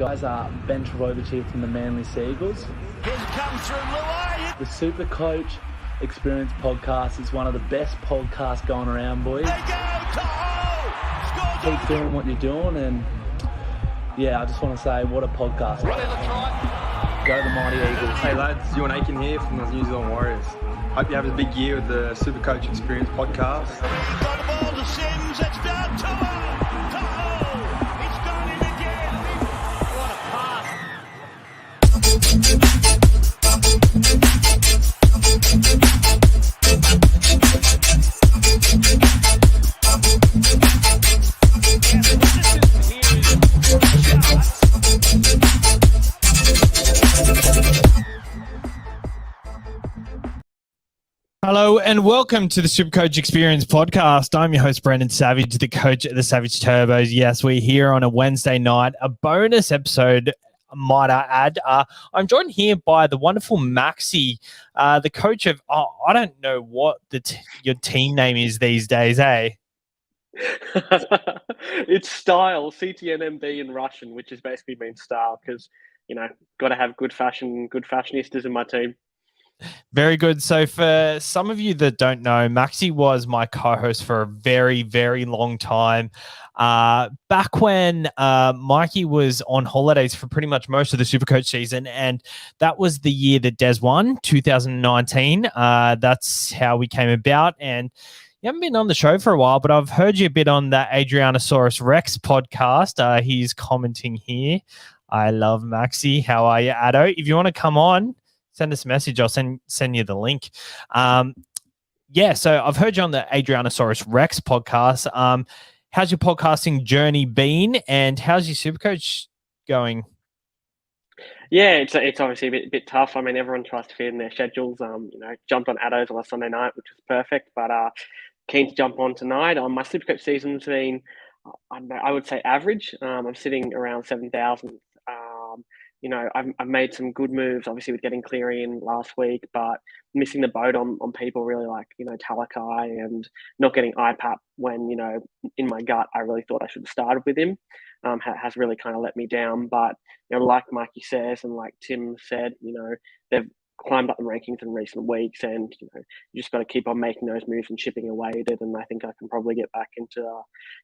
guys, Ben Travovic here from the Manly Seagulls. Here comes through Luai. The SuperCoach Experience Podcast is one of the best podcasts going around, boys. They go, Taafe! Keep doing what you're doing, and yeah, I just want to say, what a podcast. Go the Mighty Eagles. Hey lads, Ewan Aiken here from the New Zealand Warriors. Hope you have a big year with the SuperCoach Experience Podcast. Got the ball to Sims, it's down to It's gone in again. What a pass. Hello and welcome to the SuperCoach Experience Podcast. I'm your host, Brendan Savage, the coach at the Savage Turbos. Yes, we're here on a Wednesday night, a bonus episode, might I add. I'm joined here by the wonderful Maxi, the coach of, I don't know what your team name is these days, eh? It's style, CTNMB in Russian, which has basically been style because, got to have good fashionistas in my team. Very good. So for some of you that don't know, Maxi was my co-host for a very, very long time. Back when Mikey was on holidays for pretty much most of the SuperCoach season, and that was the year that Des won, 2019. That's how we came about. And you haven't been on the show for a while, but I've heard you a bit on the Adrianosaurus Rex podcast. He's commenting here. I love Maxi. How are you, Addo? If you want to come on, send us a message. I'll send you the link. So I've heard you on the Adrianosaurus Rex podcast. How's your podcasting journey been, and how's your SuperCoach going? Yeah, it's obviously a bit tough. I mean, everyone tries to fit in their schedules. Jumped on Addo's on a Sunday night, which was perfect, but keen to jump on tonight. My SuperCoach season's been, I would say, average. I'm sitting around 7,000. I've made some good moves, obviously, with getting Cleary in last week, but missing the boat on people really like, Talakai, and not getting IPAP when, in my gut, I really thought I should have started with him, has really kind of let me down. But, like Mikey says, and like Tim said, they've climbed up the rankings in recent weeks, and, you just got to keep on making those moves and chipping away at it. And I think I can probably get back into,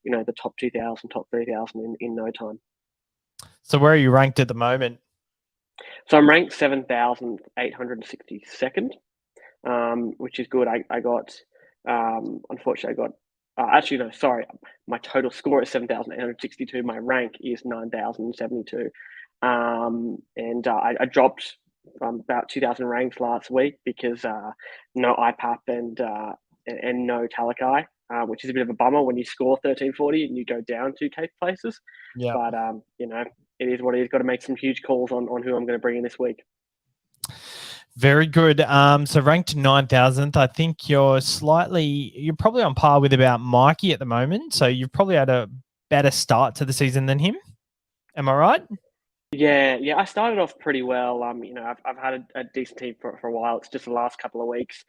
the top 2,000, top 3,000 in no time. So where are you ranked at the moment? So I'm ranked 7,862nd, which is good. I got, unfortunately, my total score is 7,862. My rank is 9,072. I dropped about 2,000 ranks last week because no IPAP and no Talakai, which is a bit of a bummer when you score 1340 and you go down 2K places. Yeah. But, it is what it is. Got to make some huge calls on who I'm going to bring in this week. Very good. So ranked 9,000th. I think you're probably on par with about Mikey at the moment. So you've probably had a better start to the season than him. Am I right? Yeah. I started off pretty well. I've had a decent team for a while. It's just the last couple of weeks.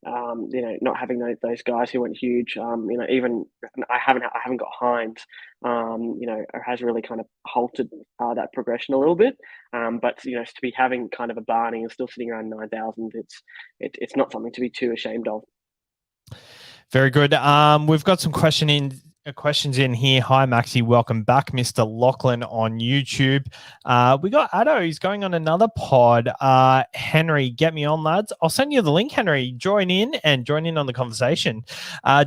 Not having those guys who went huge. Even I haven't got Hines. Has really kind of halted that progression a little bit. But to be having kind of a Barney and still sitting around 9,000, it's not something to be too ashamed of. Very good. We've got some questions in here. Hi, Maxi. Welcome back, Mr. Lachlan on YouTube. We got Addo. He's going on another pod. Henry, get me on, lads. I'll send you the link, Henry. Join in on the conversation.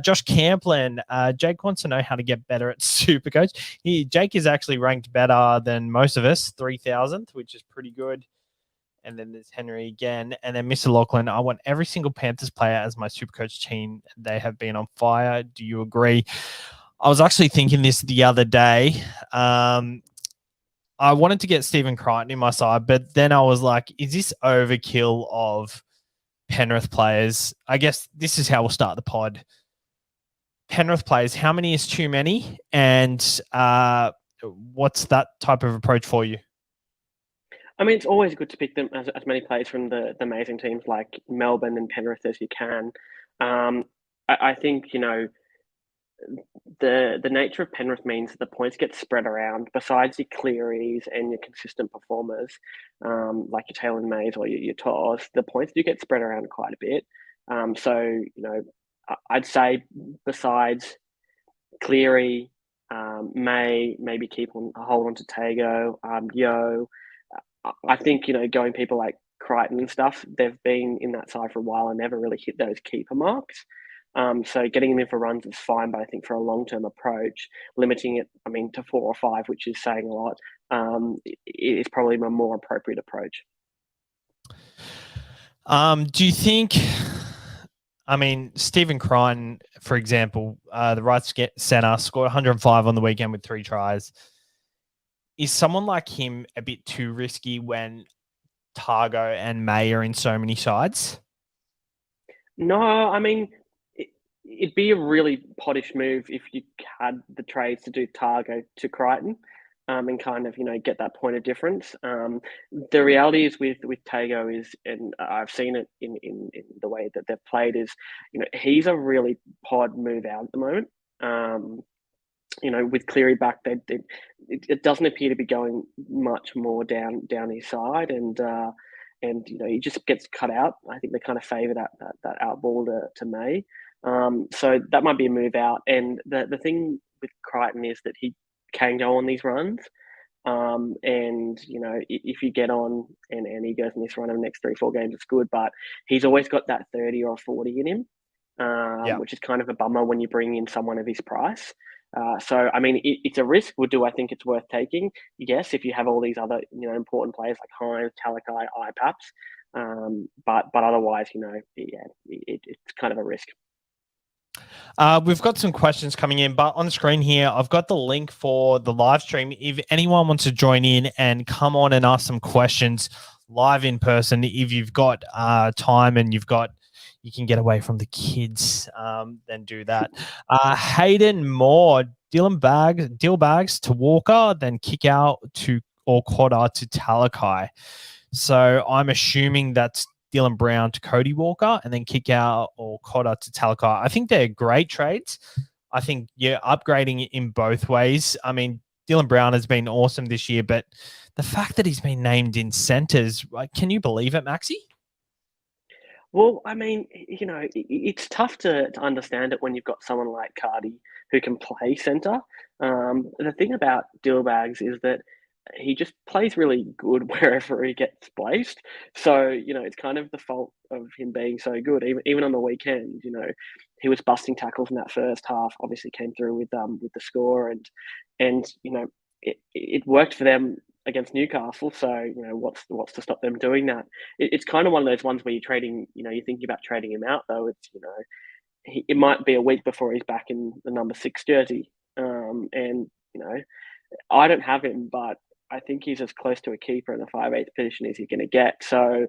Josh Camplin. Jake wants to know how to get better at SuperCoach. Jake is actually ranked better than most of us, 3,000th, which is pretty good. And then there's Henry again. And then Mr. Lachlan, I want every single Panthers player as my SuperCoach team. They have been on fire. Do you agree? I was actually thinking this the other day. I wanted to get Stephen Crichton in my side, but then I was like, is this overkill of Penrith players? I guess this is how we'll start the pod. Penrith players, how many is too many? And what's that type of approach for you? I mean, it's always good to pick them as many players from the amazing teams like Melbourne and Penrith as you can. I think, the nature of Penrith means that the points get spread around. Besides your Clearys and your consistent performers, like your Taylor Mays or your Toss, the points do get spread around quite a bit. So I'd say besides Cleary, May, maybe hold on to Tago, Yo. I think going people like Crichton and stuff, they've been in that side for a while and never really hit those keeper marks. So getting them in for runs is fine, but I think for a long-term approach, limiting it, to 4 or 5, which is saying a lot, is probably a more appropriate approach. Do you think, Stephen Crichton, for example, the right centre, scored 105 on the weekend with 3 tries. Is someone like him a bit too risky when Targo and May are in so many sides? No, it'd be a really pottish move if you had the trades to do Targo to Crichton, and kind of get that point of difference. The reality is with Tago is, and I've seen it in the way that they've played, is he's a really pod move out at the moment. With Cleary back, it doesn't appear to be going much more down his side, and he just gets cut out. I think they kind of favour that out ball to May. So that might be a move out. And the thing with Crichton is that he can go on these runs. And if you get on and he goes in this run of the next 3-4 games, it's good. But he's always got that 30 or 40 in him, which is kind of a bummer when you bring in someone of his price. So it's a risk. Do I think it's worth taking? Yes, if you have all these other important players like Hines, Talakai, IPAPs. But otherwise, it's kind of a risk. We've got some questions coming in, but on the screen here, I've got the link for the live stream. If anyone wants to join in and come on and ask some questions live in person, if you've got time and you can get away from the kids, then do that. Hayden Moore, deal bags to Walker, then kick out to or quarter to Talakai. So I'm assuming that's Dylan Brown to Cody Walker and then kick out or quarter to Talakai. I think they're great trades. I think you're upgrading in both ways. Dylan Brown has been awesome this year, but the fact that he's been named in centres, can you believe it, Maxi? Well, it's tough to understand it when you've got someone like Cardi who can play centre. The thing about Dillbags is that he just plays really good wherever he gets placed. So, it's kind of the fault of him being so good. Even on the weekend, he was busting tackles in that first half, obviously came through with the score and it worked for them against Newcastle. So, what's to stop them doing that? It's kind of one of those ones where you're trading, you're thinking about trading him out though. It's, it might be a week before he's back in the number 6 jersey. I don't have him, but I think he's as close to a keeper in the 5/8 position as you're going to get. So,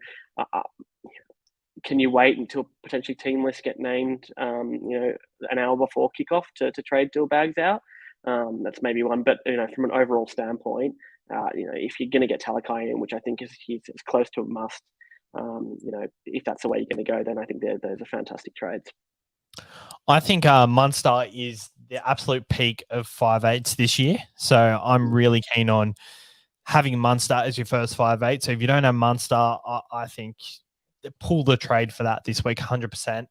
can you wait until potentially team lists get named, an hour before kickoff to trade Dillbags out? That's maybe one. But, from an overall standpoint, if you're going to get Talakai in, which I think he's as close to a must, if that's the way you're going to go, then I think those are fantastic trades. I think Munster is the absolute peak of 5/8 this year. So I'm really keen on having Munster as your first 5/8. So if you don't have Munster, I think pull the trade for that this week, 100%.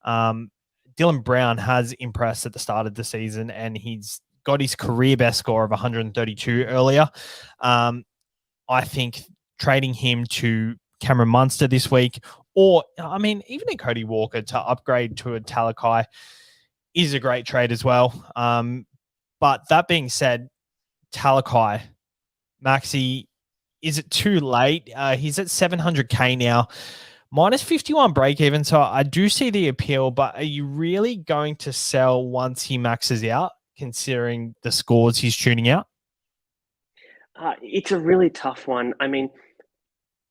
Dylan Brown has impressed at the start of the season and he's got his career best score of 132 earlier. I think trading him to Cameron Munster this week, or even a Cody Walker to upgrade to a Talakai is a great trade as well. But that being said, Talakai, Maxi, is it too late? He's at 700K now, minus 51 break even. So I do see the appeal, but are you really going to sell once he maxes out, considering the scores he's tuning out? It's a really tough one.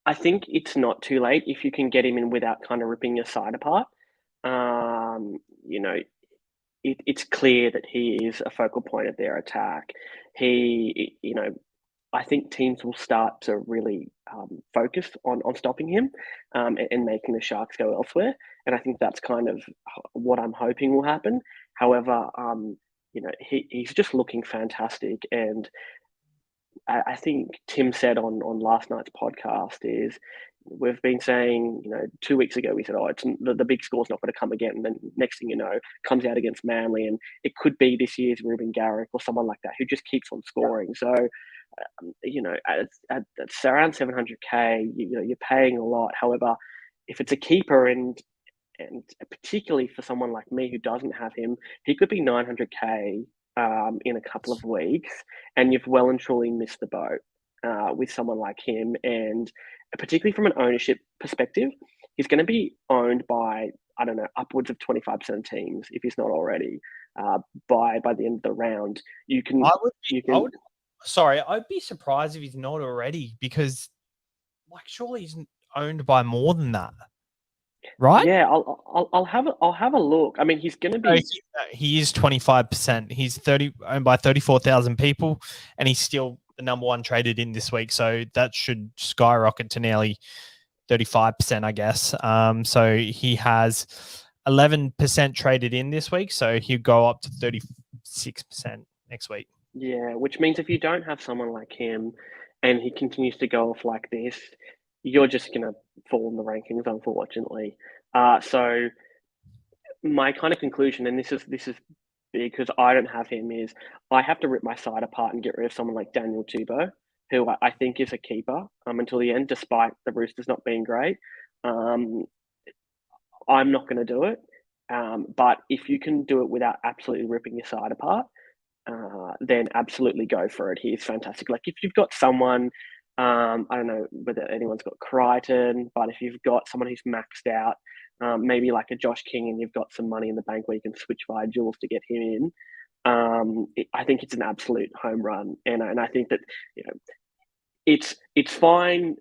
I think it's not too late if you can get him in without kind of ripping your side apart. It's clear that he is a focal point of their attack. I think teams will start to really focus on stopping him and making the Sharks go elsewhere. And I think that's kind of what I'm hoping will happen. However, he's just looking fantastic. And I think Tim said on last night's podcast is we've been saying, 2 weeks ago, we said, it's the big score's not going to come again. And then next thing you know, comes out against Manly. And it could be this year's Ruben Garrick or someone like that who just keeps on scoring. So, at around 700K, you're paying a lot. However, if it's a keeper and particularly for someone like me who doesn't have him, he could be 900K in a couple of weeks, and you've well and truly missed the boat with someone like him. And particularly from an ownership perspective, he's going to be owned by, I don't know, upwards of 25% of teams, if he's not already, by the end of the round. I'd be surprised if he's not already, because surely he's owned by more than that. Right? Yeah, I'll have a look. I mean, he's going to be. He is 25%. He's owned by 34,000 people, and he's still the number one traded in this week. So that should skyrocket to nearly 35%, I guess. So he has 11% traded in this week, so he'll go up to 36% next week. Yeah, which means if you don't have someone like him, and he continues to go off like this, you're just going to fall in the rankings, unfortunately. So my kind of conclusion, and this is because I don't have him, is I have to rip my side apart and get rid of someone like Daniel Tebow, who I think is a keeper until the end, despite the Roosters not being great. I'm not going to do it. But if you can do it without absolutely ripping your side apart, then absolutely go for it. He is fantastic. Like if you've got someone, I don't know whether anyone's got Crichton, but if you've got someone who's maxed out, maybe like a Josh King, and you've got some money in the bank where you can switch via Jules to get him in, I think it's an absolute home run. And I think that it's fine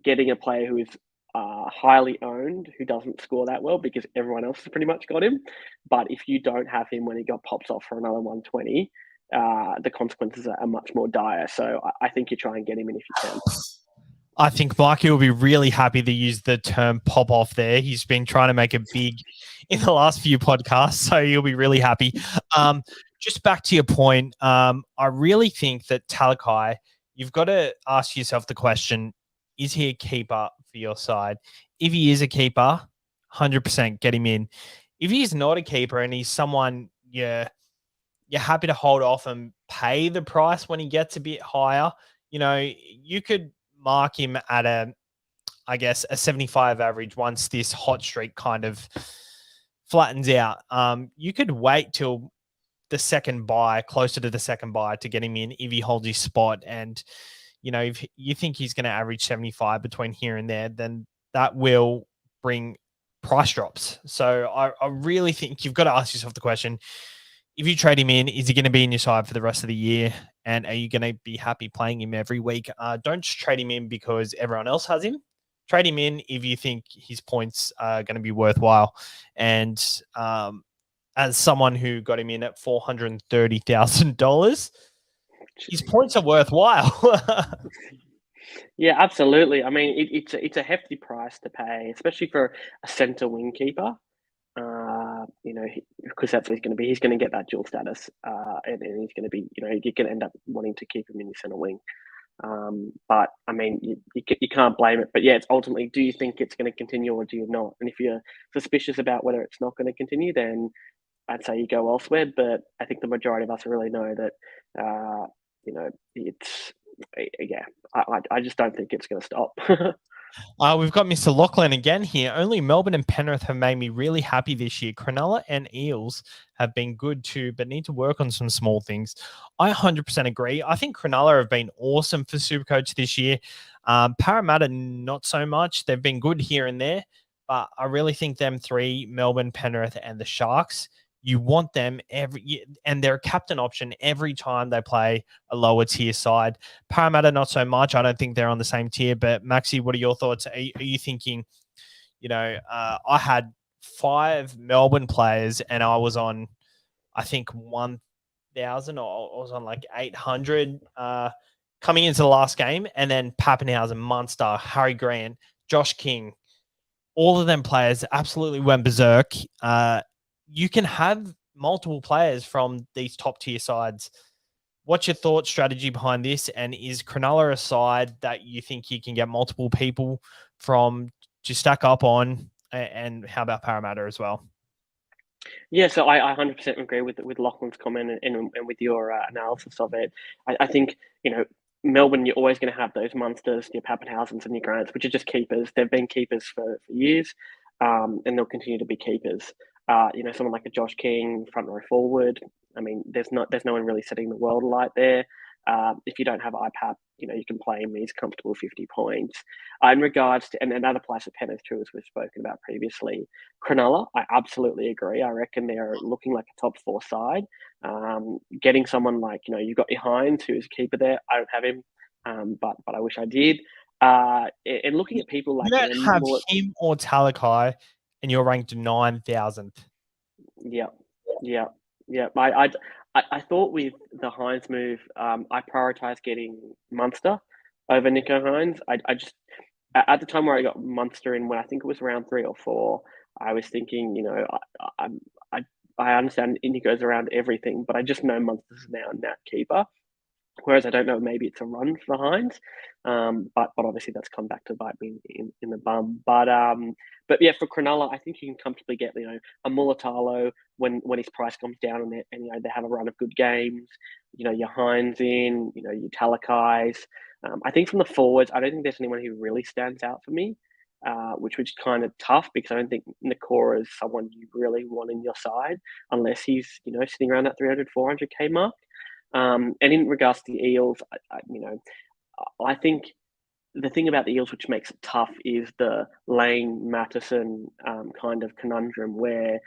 getting a player who is highly owned, who doesn't score that well, because everyone else has pretty much got him. But if you don't have him when he pops off for another 120, the consequences are much more dire. So I think you try and get him in if you can. I think Mikey will be really happy to use the term pop off there. He's been trying to make it big in the last few podcasts, so he'll be really happy. Just back to your point, I really think that Talakai, you've got to ask yourself the question, is he a keeper for your side? If he is a keeper, 100% get him in. If he's not a keeper and he's someone you're happy to hold off and pay the price when he gets a bit higher, you could mark him at a 75 average once this hot streak kind of flattens out. You could wait till the second buy, closer to the second buy, to get him in if he holds his spot. And, if you think he's going to average 75 between here and there, then that will bring price drops. So I really think you've got to ask yourself the question, if you trade him in, is he going to be in your side for the rest of the year? And are you going to be happy playing him every week? Don't just trade him in because everyone else has him. Trade him in if you think his points are going to be worthwhile. And as someone who got him in at $430,000, his points are worthwhile. Yeah, absolutely. I mean, it's a hefty price to pay, especially for a centre wing keeper. Because that's what he's going to be. He's going to get that dual status, and he's going to be, you're going to end up wanting to keep him in your centre wing. But I mean, you can't blame it. But yeah, it's ultimately, do you think it's going to continue or do you not? And if you're suspicious about whether it's not going to continue, then I'd say you go elsewhere. But I think the majority of us really know that, it's, yeah, I just don't think it's going to stop. We've got Mr. Lachlan again here. Only Melbourne and Penrith have made me really happy this year. Cronulla and Eels have been good too, but need to work on some small things. I 100% agree. I think Cronulla have been awesome for SuperCoach this year. Parramatta, not so much. They've been good here and there, but I really think them three, Melbourne, Penrith, and the Sharks, you want them and they're a captain option every time they play a lower tier side. Parramatta, not so much. I don't think they're on the same tier. But Maxi, what are your thoughts? Are you thinking, I had 5 Melbourne players and I was on, I think 1,000 or I was on like 800 coming into the last game, and then Pappenhausen, Munster, Harry Grant, Josh King, all of them players absolutely went berserk. you can have multiple players from these top tier sides. What's your thought strategy behind this? And is Cronulla a side that you think you can get multiple people from to stack up on? And how about Parramatta as well? Yeah, so I 100% agree with Lachlan's comment and with your analysis of it. I think, Melbourne, you're always going to have those monsters, your Pappenhausens and your Grants, which are just keepers. They've been keepers for years, and they'll continue to be keepers. Someone like a Josh King, front row forward. I mean, there's no one really setting the world alight there. If you don't have IPAP, you can play him. He's comfortable 50 points. In regards to, and another place at Penrith too, as we've spoken about previously, Cronulla, I absolutely agree. I reckon they're looking like a top 4 side. Getting someone like, you've got your Hines, who's a keeper there. I don't have him, but I wish I did. And looking at people like... You don't have him or Talakai, and you're ranked 9,000th. Yeah. I thought with the Hines move, I prioritised getting Munster over Nico Hines. I just, at the time where I got Munster in, when I think it was round 3 or 4, I was thinking, I understand Nico's around everything, but I just know Munster's now a nat keeper. Whereas I don't know, maybe it's a run for Hines, but obviously that's come back to bite me in the bum. But yeah, for Cronulla, I think you can comfortably get a Mulatalo when his price comes down and they have a run of good games. Your Hines in, your Talakais. I think from the forwards, I don't think there's anyone who really stands out for me, which was kind of tough because I don't think Nakora is someone you really want in your side unless he's sitting around that 300-400k mark. And in regards to the Eels, I think the thing about the Eels which makes it tough is the Lane Mattison kind of conundrum where,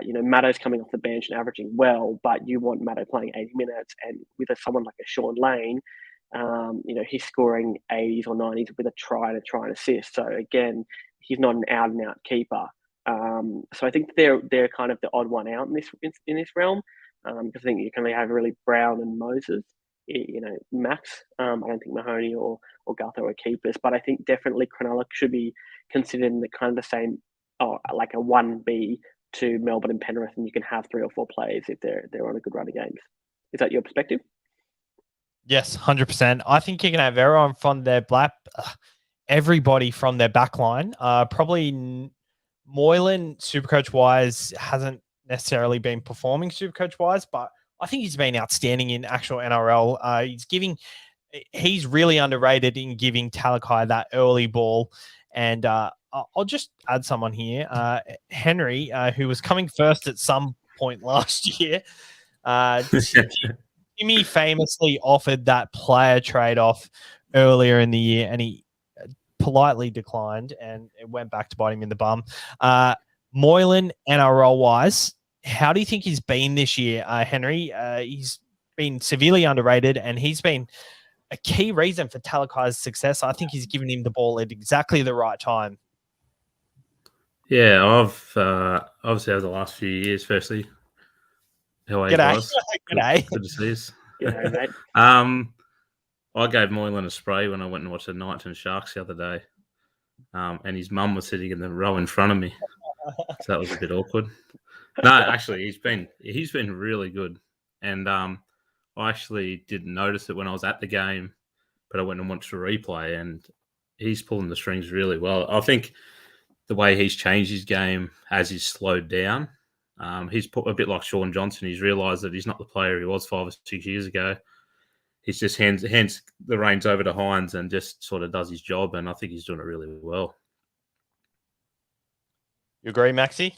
Matto's coming off the bench and averaging well, but you want Matto playing 80 minutes. And with someone like a Sean Lane, he's scoring 80s or 90s with a try and assist. So again, he's not an out-and-out keeper. So I think they're kind of the odd one out in this realm. Because I think you can only have really Brown and Moses, Max. I don't think Mahoney or Gutho are keepers, but I think definitely Cronulla should be considered in the kind of the same, like a 1B to Melbourne and Penrith, and you can have 3 or 4 players if they're on a good run of games. Is that your perspective? Yes, 100%. I think you can have everyone from their everybody from their back line. Probably Moylan, Supercoach wise, hasn't necessarily been performing Supercoach wise, but I think he's been outstanding in actual NRL. He's really underrated in giving Talakai that early ball. And I'll just add someone here. Henry, who was coming first at some point last year. Jimmy famously offered that player trade-off earlier in the year, and he politely declined, and it went back to bite him in the bum. Moylan, NRL-wise, how do you think he's been this year, Henry? He's been severely underrated, and he's been a key reason for Talakai's success. I think he's given him the ball at exactly the right time. Yeah, I've obviously over the last few years, firstly, how are you guys? G'day. Good to see you. G'day, mate. I gave Moylan a spray when I went and watched the Knights and Sharks the other day, and his mum was sitting in the row in front of me, so that was a bit awkward. No, actually, he's been really good, and I actually didn't notice it when I was at the game, but I went and watched the replay, and he's pulling the strings really well. I think the way he's changed his game as he's slowed down, he's put a bit like Sean Johnson. He's realised that he's not the player he was 5 or 6 years ago. He's just hands the reins over to Hines and just sort of does his job, and I think he's doing it really well. You agree, Maxi?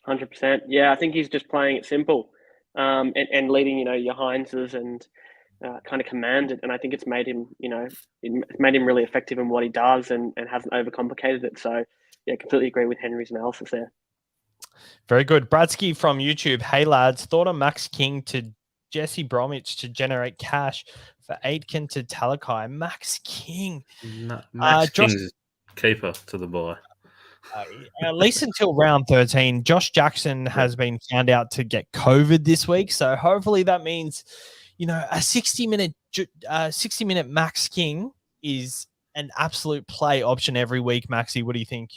100%. Yeah, I think he's just playing it simple and leading, your Hineses and kind of commanded. And I think it's made him, it's made him really effective in what he does and hasn't overcomplicated it. So, yeah, completely agree with Henry's analysis there. Very good. Bradsky from YouTube. Hey, lads, thought on Max King to Jesse Bromwich to generate cash for Aitken to Talakai. Max King. Max King's keeper to the buy. At least until round 13. Josh Jackson has been found out to get COVID this week, so hopefully that means, a 60-minute Max King is an absolute play option every week. Maxi, what do you think?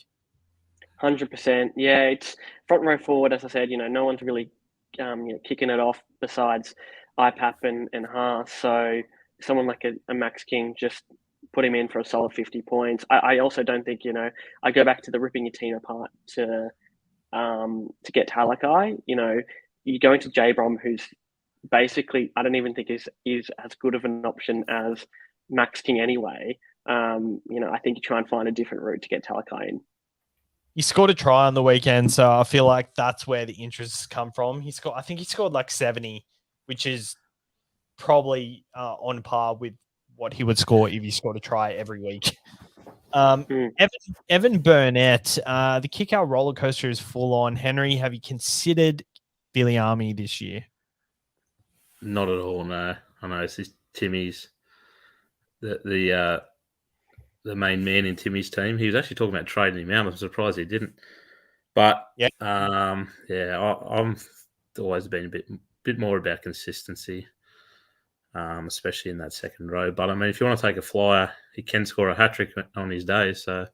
100%. Yeah, it's front row forward, as I said, no one's really kicking it off besides IPAP and Haas. So someone like a Max King, just put him in for a solid 50 points. I also don't think, I go back to the ripping your team apart to get Talakai. You're going to J-Brom, who's basically, I don't even think is as good of an option as Max King anyway. I think you try and find a different route to get Talakai in. He scored a try on the weekend, so I feel like that's where the interests come from. I think he scored like 70, which is probably on par with what he would score if he scored a try every week. Evan Burnett, the kick-out roller coaster is full on. Henry, have you considered Billy Army this year? Not at all, no. I know it's Timmy's the main man in Timmy's team. He was actually talking about trading him out. I'm surprised he didn't. But I'm always been a bit more about consistency, especially in that second row. But I mean, if you want to take a flyer, he can score a hat trick on his day. So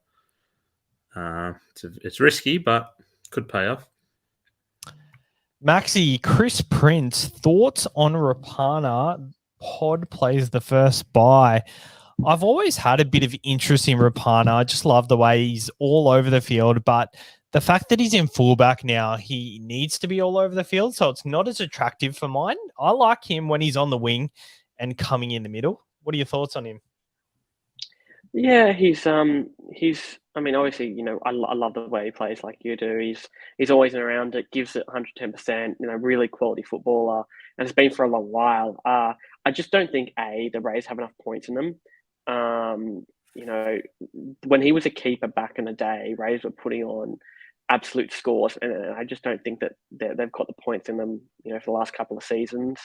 it's risky, but could pay off. Maxi, Chris Prince, thoughts on Rapana? Pod plays the first bye. I've always had a bit of interest in Rapana. I just love the way he's all over the field, but the fact that he's in fullback now, he needs to be all over the field, so it's not as attractive for mine. I like him when he's on the wing and coming in the middle. What are your thoughts on him? Yeah, he's I mean, obviously, I love the way he plays like you do. He's always around it, gives it 110%, really quality footballer, and it's been for a long while. I just don't think, the Rays have enough points in them. When he was a keeper back in the day, Rays were putting on absolute scores, and I just don't think that they've got the points in them, for the last couple of seasons.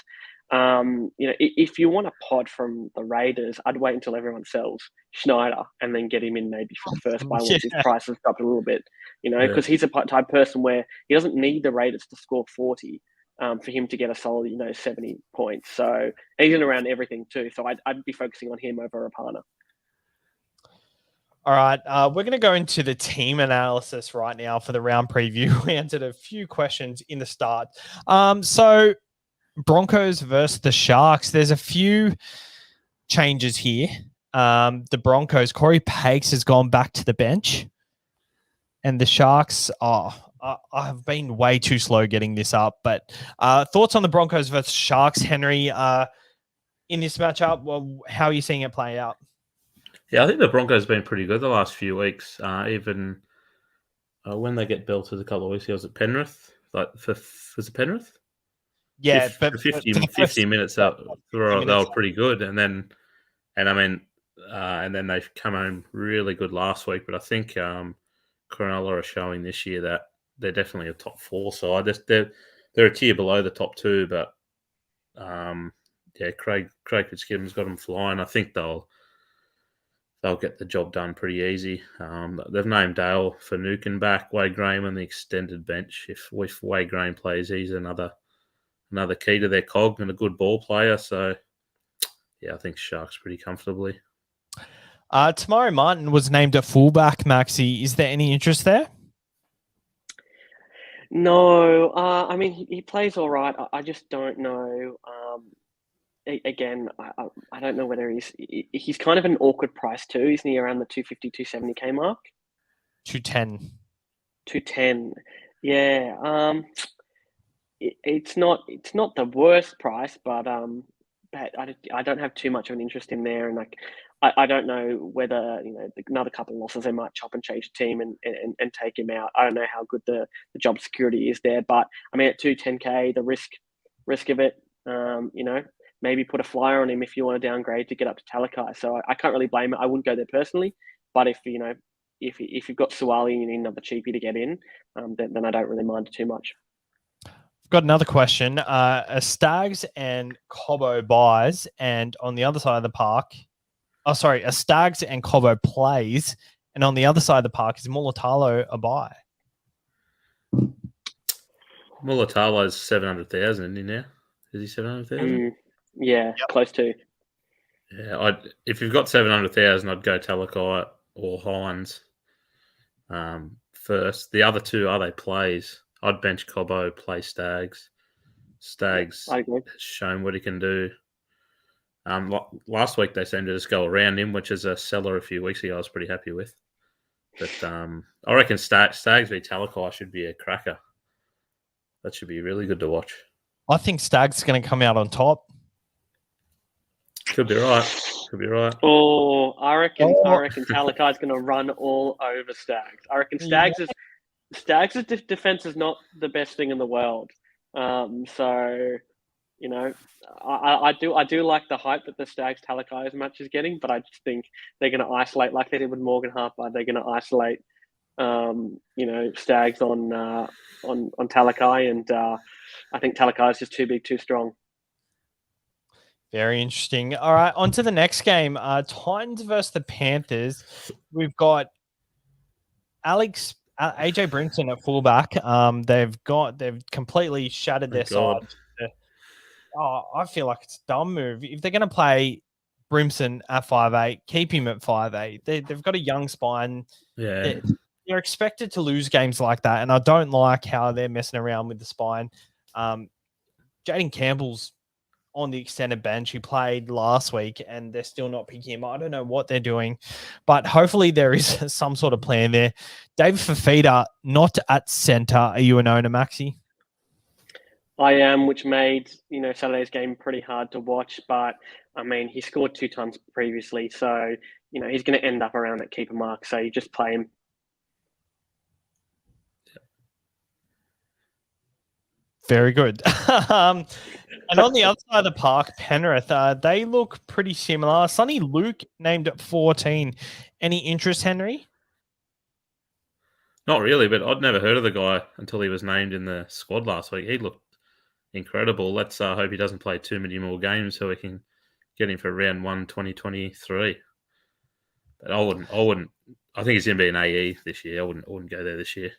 If you want a pod from the Raiders, I'd wait until everyone sells Schneider and then get him in maybe for the first buy once his price has dropped a little bit, because he's a type person where he doesn't need the Raiders to score 40 for him to get a solid, 70 points. So he's in around everything too. So I'd be focusing on him over Rapana. All right, we're going to go into the team analysis right now for the round preview. We answered a few questions in the start. So Broncos versus the Sharks. There's a few changes here. The Broncos, Corey Pakes has gone back to the bench. And the Sharks, I have been way too slow getting this up. But thoughts on the Broncos versus Sharks, Henry, in this matchup? Well, how are you seeing it play out? Yeah, I think the Broncos have been pretty good the last few weeks. Even when they get belted a couple of weeks ago, was it Penrith? Was it Penrith? Yeah, but 50 minutes up, they were pretty good, and then they've come home really good last week. But I think Cronulla are showing this year that they're definitely a top four side. They're a tier below the top two, but Craig Fitzgibbon's got them flying. I think they'll get the job done pretty easy. They've named Dale Finucane back, Wade Graham on the extended bench. If Wade Graham plays, he's another key to their cog and a good ball player. So, yeah, I think Sharks pretty comfortably. Tamari Martin was named a fullback, Maxi. Is there any interest there? No. I mean, he plays all right. I just don't know. Again, I don't know whether he's kind of an awkward price too. Isn't he around the 250, 270K mark? 210. Yeah. It's not the worst price, but I don't have too much of an interest in there, and I don't know whether another couple of losses they might chop and change the team and take him out. I don't know how good the job security is there, but I mean at 210K, the risk of it, maybe put a flyer on him if you want to downgrade to get up to Talakai. So I can't really blame it. I wouldn't go there personally, but if you've got Suwali and you need another cheapie to get in, then I don't really mind it too much. Got another question. A Stags and Cobbo buys, and on the other side of the park, a Stags and Cobbo plays, and on the other side of the park is Mulatalo a buy. Mulatalo's 700,000, isn't he now? Is he 700,000? Yeah, yep. Close to. Yeah, if you've got 700,000, I'd go Talakai or Hines first. The other two, are they plays? I'd bench Cobbo, play Stags. Stags I agree. has shown what he can do. Last week they seemed to just go around him, which is a seller a few weeks ago I was pretty happy with. But I reckon Stags v Talakai should be a cracker. That should be really good to watch. I think Stag's going to come out on top. Could be right. Oh, I reckon Talakai's going to run all over Stags. I reckon Stags' defense is not the best thing in the world. So, you know, I do like the hype that the Stags Talakai match is getting, but I just think they're going to isolate like they did with Morgan Harper. They're going to isolate, Stags on Talakai, and I think Talakai is just too big, too strong. Very interesting. All right, on to the next game. Titans versus the Panthers. We've got AJ Brimson at fullback. They've completely shattered their side. I feel like it's a dumb move. If they're going to play Brimson at 5'8", keep him at 5'8". They've got a young spine. Yeah. They're expected to lose games like that, and I don't like how they're messing around with the spine. Jaden Campbell's on the extended bench. He played last week, and they're still not picking him. I don't know what they're doing, but hopefully there is some sort of plan there. David Fafita, not at centre. Are you an owner, Maxi? I am, which made Saturday's game pretty hard to watch. But I mean, he scored 2 times previously, so he's going to end up around that keeper mark. So you just play him. Very good. And on the other side of the park, Penrith, they look pretty similar. Sonny Luke named at 14. Any interest, Henry? Not really, but I'd never heard of the guy until he was named in the squad last week. He looked incredible. Let's hope he doesn't play too many more games so we can get him for round 1, 2023. But I wouldn't. I think he's going to be an AE this year. I wouldn't go there this year.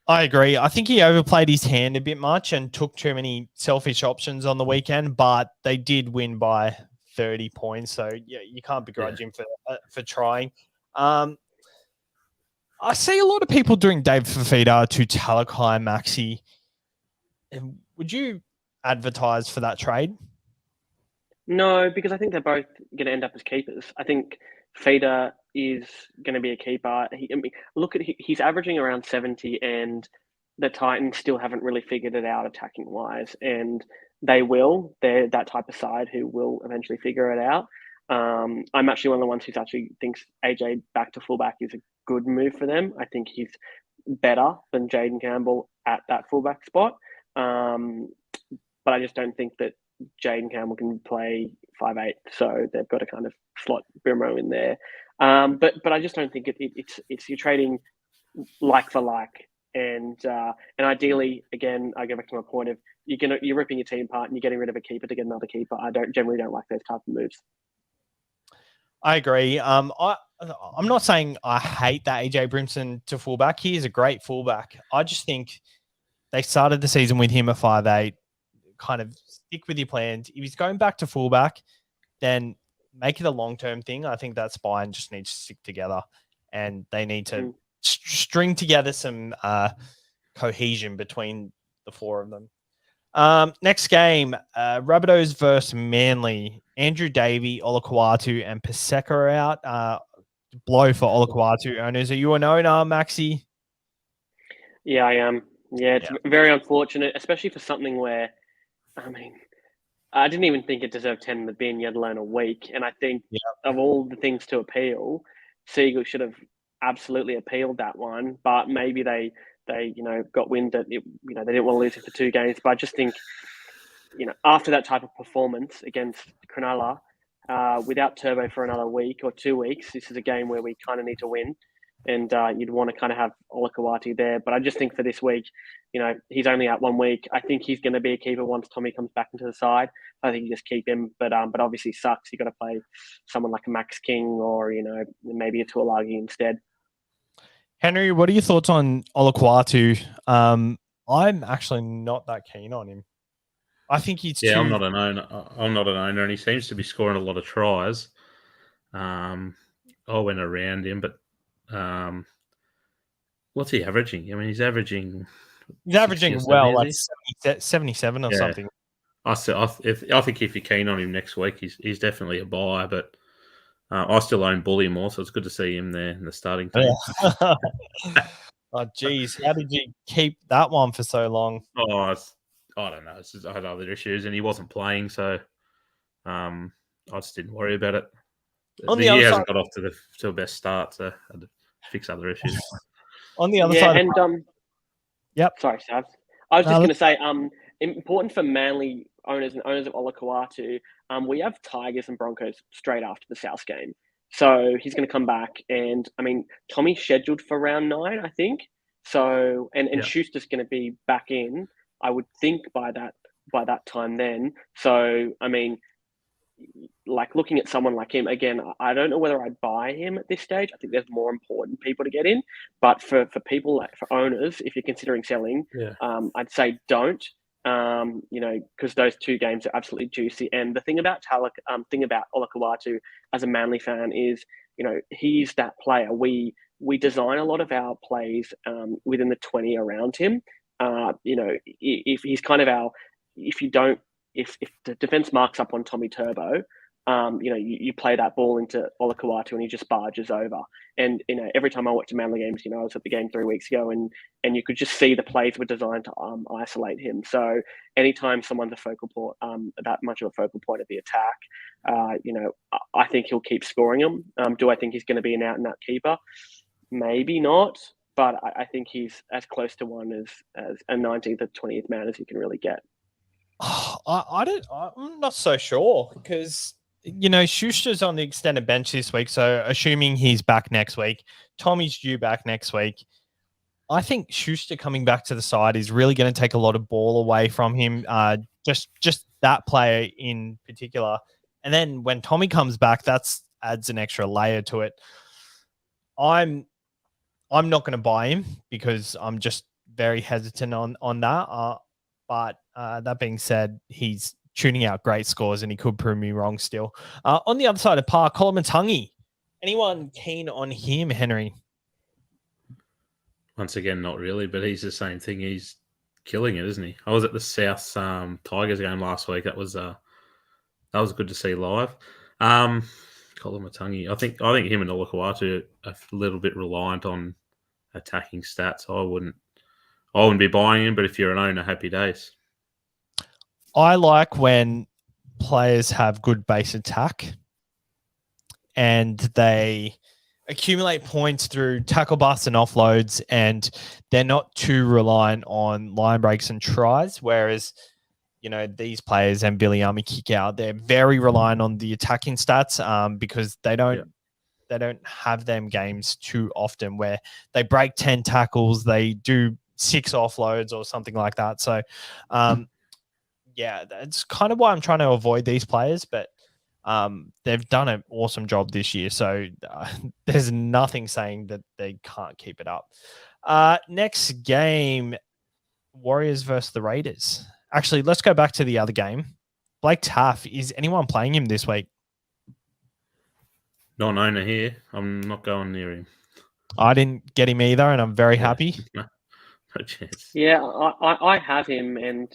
I agree. I think he overplayed his hand a bit much and took too many selfish options on the weekend, but they did win by 30 points. So yeah, you can't begrudge him for trying. I see a lot of people doing Dave Fafita to Talakai Maxi. Would you advertise for that trade? No, because I think they're both going to end up as keepers. I think Fafita is going to be a keeper. He's averaging around 70, and the Titans still haven't really figured it out attacking wise, and they will. They're that type of side who will eventually figure it out. I'm actually one of the ones who actually thinks AJ back to fullback is a good move for them. I think he's better than Jaden Campbell at that fullback spot, but I just don't think that Jaden Campbell can play 5'8", so they've got to kind of slot Brimro in there. But I just don't think it's you're trading like for like, and ideally, again, I go back to my point of you're ripping your team apart and you're getting rid of a keeper to get another keeper. I generally don't like those type of moves. I agree. I'm not saying I hate that AJ Brimson to fullback. He is a great fullback. I just think they started the season with him at 5'8". Kind of stick with your plans. If he's going back to fullback, then make it a long-term thing. I think that spine just needs to stick together, and they need to string together some cohesion between the four of them. Next game, Rabbitohs versus Manly. Andrew Davey, Olakuatu, and Paseka are out. Blow for Olakuatu owners. Are you an owner, Maxi? Yeah, I am. Yeah, it's very unfortunate, especially for something where, I mean, I didn't even think it deserved 10 in the bin, let alone a week. And I think of all the things to appeal, Siegel should have absolutely appealed that one. But maybe they got wind that they didn't want to lose it for 2 games. But I just think, after that type of performance against Cronulla, without Turbo for another week or 2 weeks, this is a game where we kind of need to win. And you'd want to kind of have Olakuatu there. But I just think for this week, he's only out 1 week. I think he's going to be a keeper once Tommy comes back into the side. I think you just keep him. But obviously sucks. You got to play someone like a Max King or, maybe a Tuolagi instead. Henry, what are your thoughts on Olakuatu? I'm actually not that keen on him. I think he's I'm not an owner, and he seems to be scoring a lot of tries. I went around him, but What's he averaging? I mean, he's averaging well, like 60 77 or something. I think if you're keen on him next week, he's definitely a buy. But I still own Bully more, so it's good to see him there in the starting team. Yeah. Oh, geez. How did you keep that one for so long? Oh, I don't know. I had other issues, and he wasn't playing, so I just didn't worry about it. On the year hasn't got off to the best start, so I had to fix other issues. On the other side, yep. Sorry, Sav. I was just going to say, important for Manly owners and owners of Olakau'atu, we have Tigers and Broncos straight after the South game. So he's going to come back, and I mean, Tommy's scheduled for round 9, I think. So and Schuster's going to be back in, I would think by that time then. So I mean, like looking at someone like him again, I don't know whether I'd buy him at this stage. I think there's more important people to get in, but for people like for owners, if you're considering selling, I'd say don't. Because those 2 games are absolutely juicy. And the thing about Olakau'atu as a Manly fan is, he's that player. We design a lot of our plays within the 20 around him. If he's kind of if the defense marks up on Tommy Turbo, you play that ball into Olakau'atu and he just barges over. And, every time I watch Manly games, I was at the game 3 weeks ago and you could just see the plays were designed to isolate him. So anytime someone's that much of a focal point of the attack, I think he'll keep scoring them. Do I think he's going to be an out-and-out keeper? Maybe not, but I think he's as close to one as a 19th or 20th man as you can really get. I'm not so sure because, Schuster's on the extended bench this week. So assuming he's back next week, Tommy's due back next week. I think Schuster coming back to the side is really going to take a lot of ball away from him. Just that player in particular. And then when Tommy comes back, adds an extra layer to it. I'm not going to buy him because I'm just very hesitant on that. But that being said, he's tuning out great scores and he could prove me wrong still. On the other side of park, Colomatungi. Anyone keen on him, Henry? Once again, not really, but he's the same thing. He's killing it, isn't he? I was at the South Tigers game last week. That was good to see live. Colomatungi. I think him and Olakau'atu are a little bit reliant on attacking stats. I wouldn't be buying him, but if you're an owner, happy days. I like when players have good base attack and they accumulate points through tackle busts and offloads, and they're not too reliant on line breaks and tries, whereas, these players and Billy Army kick out, they're very reliant on the attacking stats because they don't have them games too often where they break 10 tackles, they do 6 offloads or something like that. So, that's kind of why I'm trying to avoid these players, but they've done an awesome job this year. So there's nothing saying that they can't keep it up. Next game, Warriors versus the Raiders. Actually, let's go back to the other game. Blake Taafe, is anyone playing him this week? Not an owner here. I'm not going near him. I didn't get him either, and I'm very happy. No chance. Yeah, I have him, and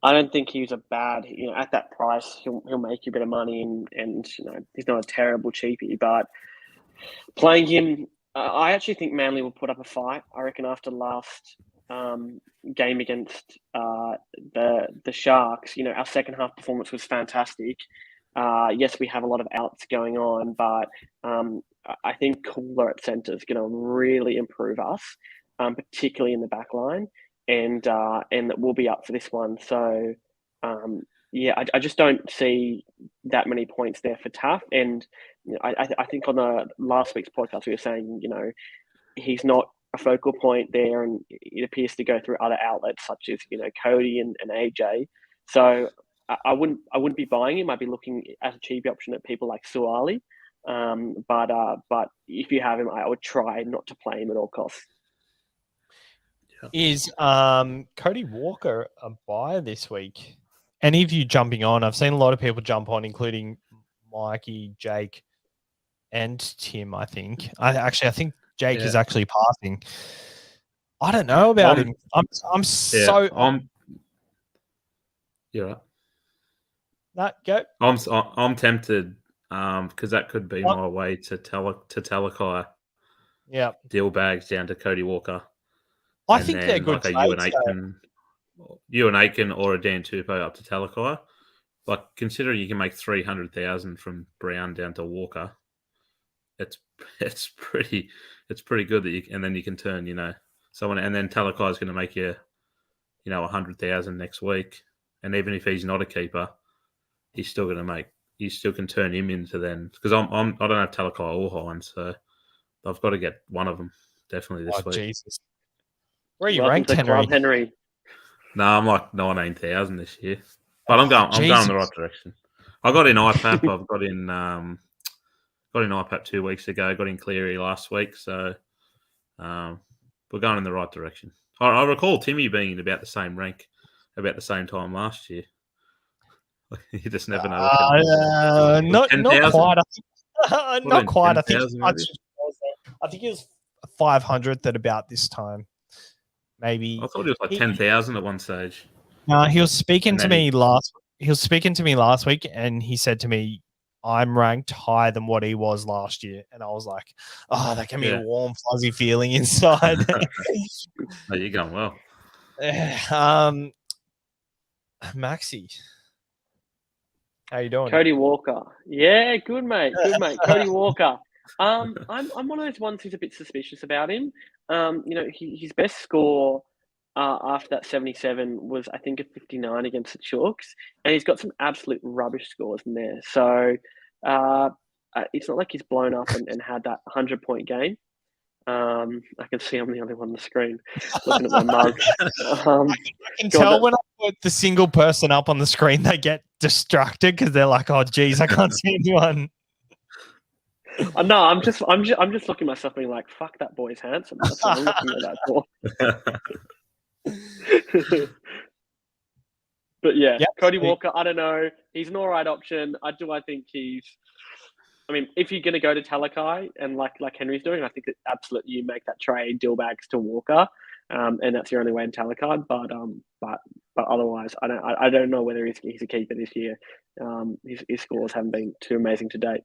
I don't think he's a bad. At that price, he'll make you a bit of money, and he's not a terrible cheapie. But playing him, I actually think Manly will put up a fight. I reckon after last game against the Sharks, our second half performance was fantastic. Yes, we have a lot of outs going on, but I think Cooler at centre is going to really improve us, particularly in the back line, and that we'll be up for this one. So, I just don't see that many points there for Taafe. And I think on the last week's podcast, we were saying, he's not a focal point there, and it appears to go through other outlets such as, Cody and AJ. So I wouldn't be buying him. I'd be looking as a cheap option at people like Suali. But if you have him, I would try not to play him at all costs. Is Cody Walker a buy this week? Any of you jumping on? I've seen a lot of people jump on, including Mikey, Jake, and Tim. I think Jake is actually passing. I don't know about him. You're right. No, go. I'm tempted because that could be my way to Talakai. Yeah. Deal bags down to Cody Walker. I think they're good like trades. You and Aiken or a Dan Tupou up to Talakai. Like, considering you can make 300,000 from Brown down to Walker, it's pretty good that and then you can turn someone, and then Talakai is going to make you 100,000 next week, and even if he's not a keeper, he's still going to make. You still can turn him into then, because I don't have Talakai or Hines, so I've got to get one of them definitely this week. Jesus. Where are you ranked, Henry? No, I'm like 19,000 this year, but I'm going in the right direction. I got in IPAP. I've got in IPAP 2 weeks ago. Got in Cleary last week, so we're going in the right direction. I recall Timmy being in about the same rank, about the same time last year. You just never know. Not quite. Not quite. 10,000 I think it was 500th at about this time. Maybe. I thought it was like 10,000 at one stage. No, he was speaking to me last. He was speaking to me last week, and he said to me, "I'm ranked higher than what he was last year." And I was like, "Oh, that can be a warm, fuzzy feeling inside." Oh, you're going well. Maxi, how you doing? Cody Walker. Yeah, good mate. Good mate. Cody Walker. I'm one of those ones who's a bit suspicious about him. His best score after that 77 was, I think, a 59 against the Chooks, and he's got some absolute rubbish scores in there. So it's not like he's blown up and had that 100-point game. I can see I'm the only one on the screen looking at my mug. I can tell when I put the single person up on the screen, they get distracted because they're like, "Oh, geez, I can't see anyone." No, I'm just looking at myself being like, "Fuck, that boy's handsome." That's what I'm looking at that for. But yeah, Cody Walker, I don't know. He's an all right option. I think he's. I mean, if you're going to go to Talakai and like Henry's doing, I think that absolutely you make that trade, deal bags to Walker, and that's your only way in Talakai. But otherwise, I don't know whether he's a keeper this year. His scores haven't been too amazing to date.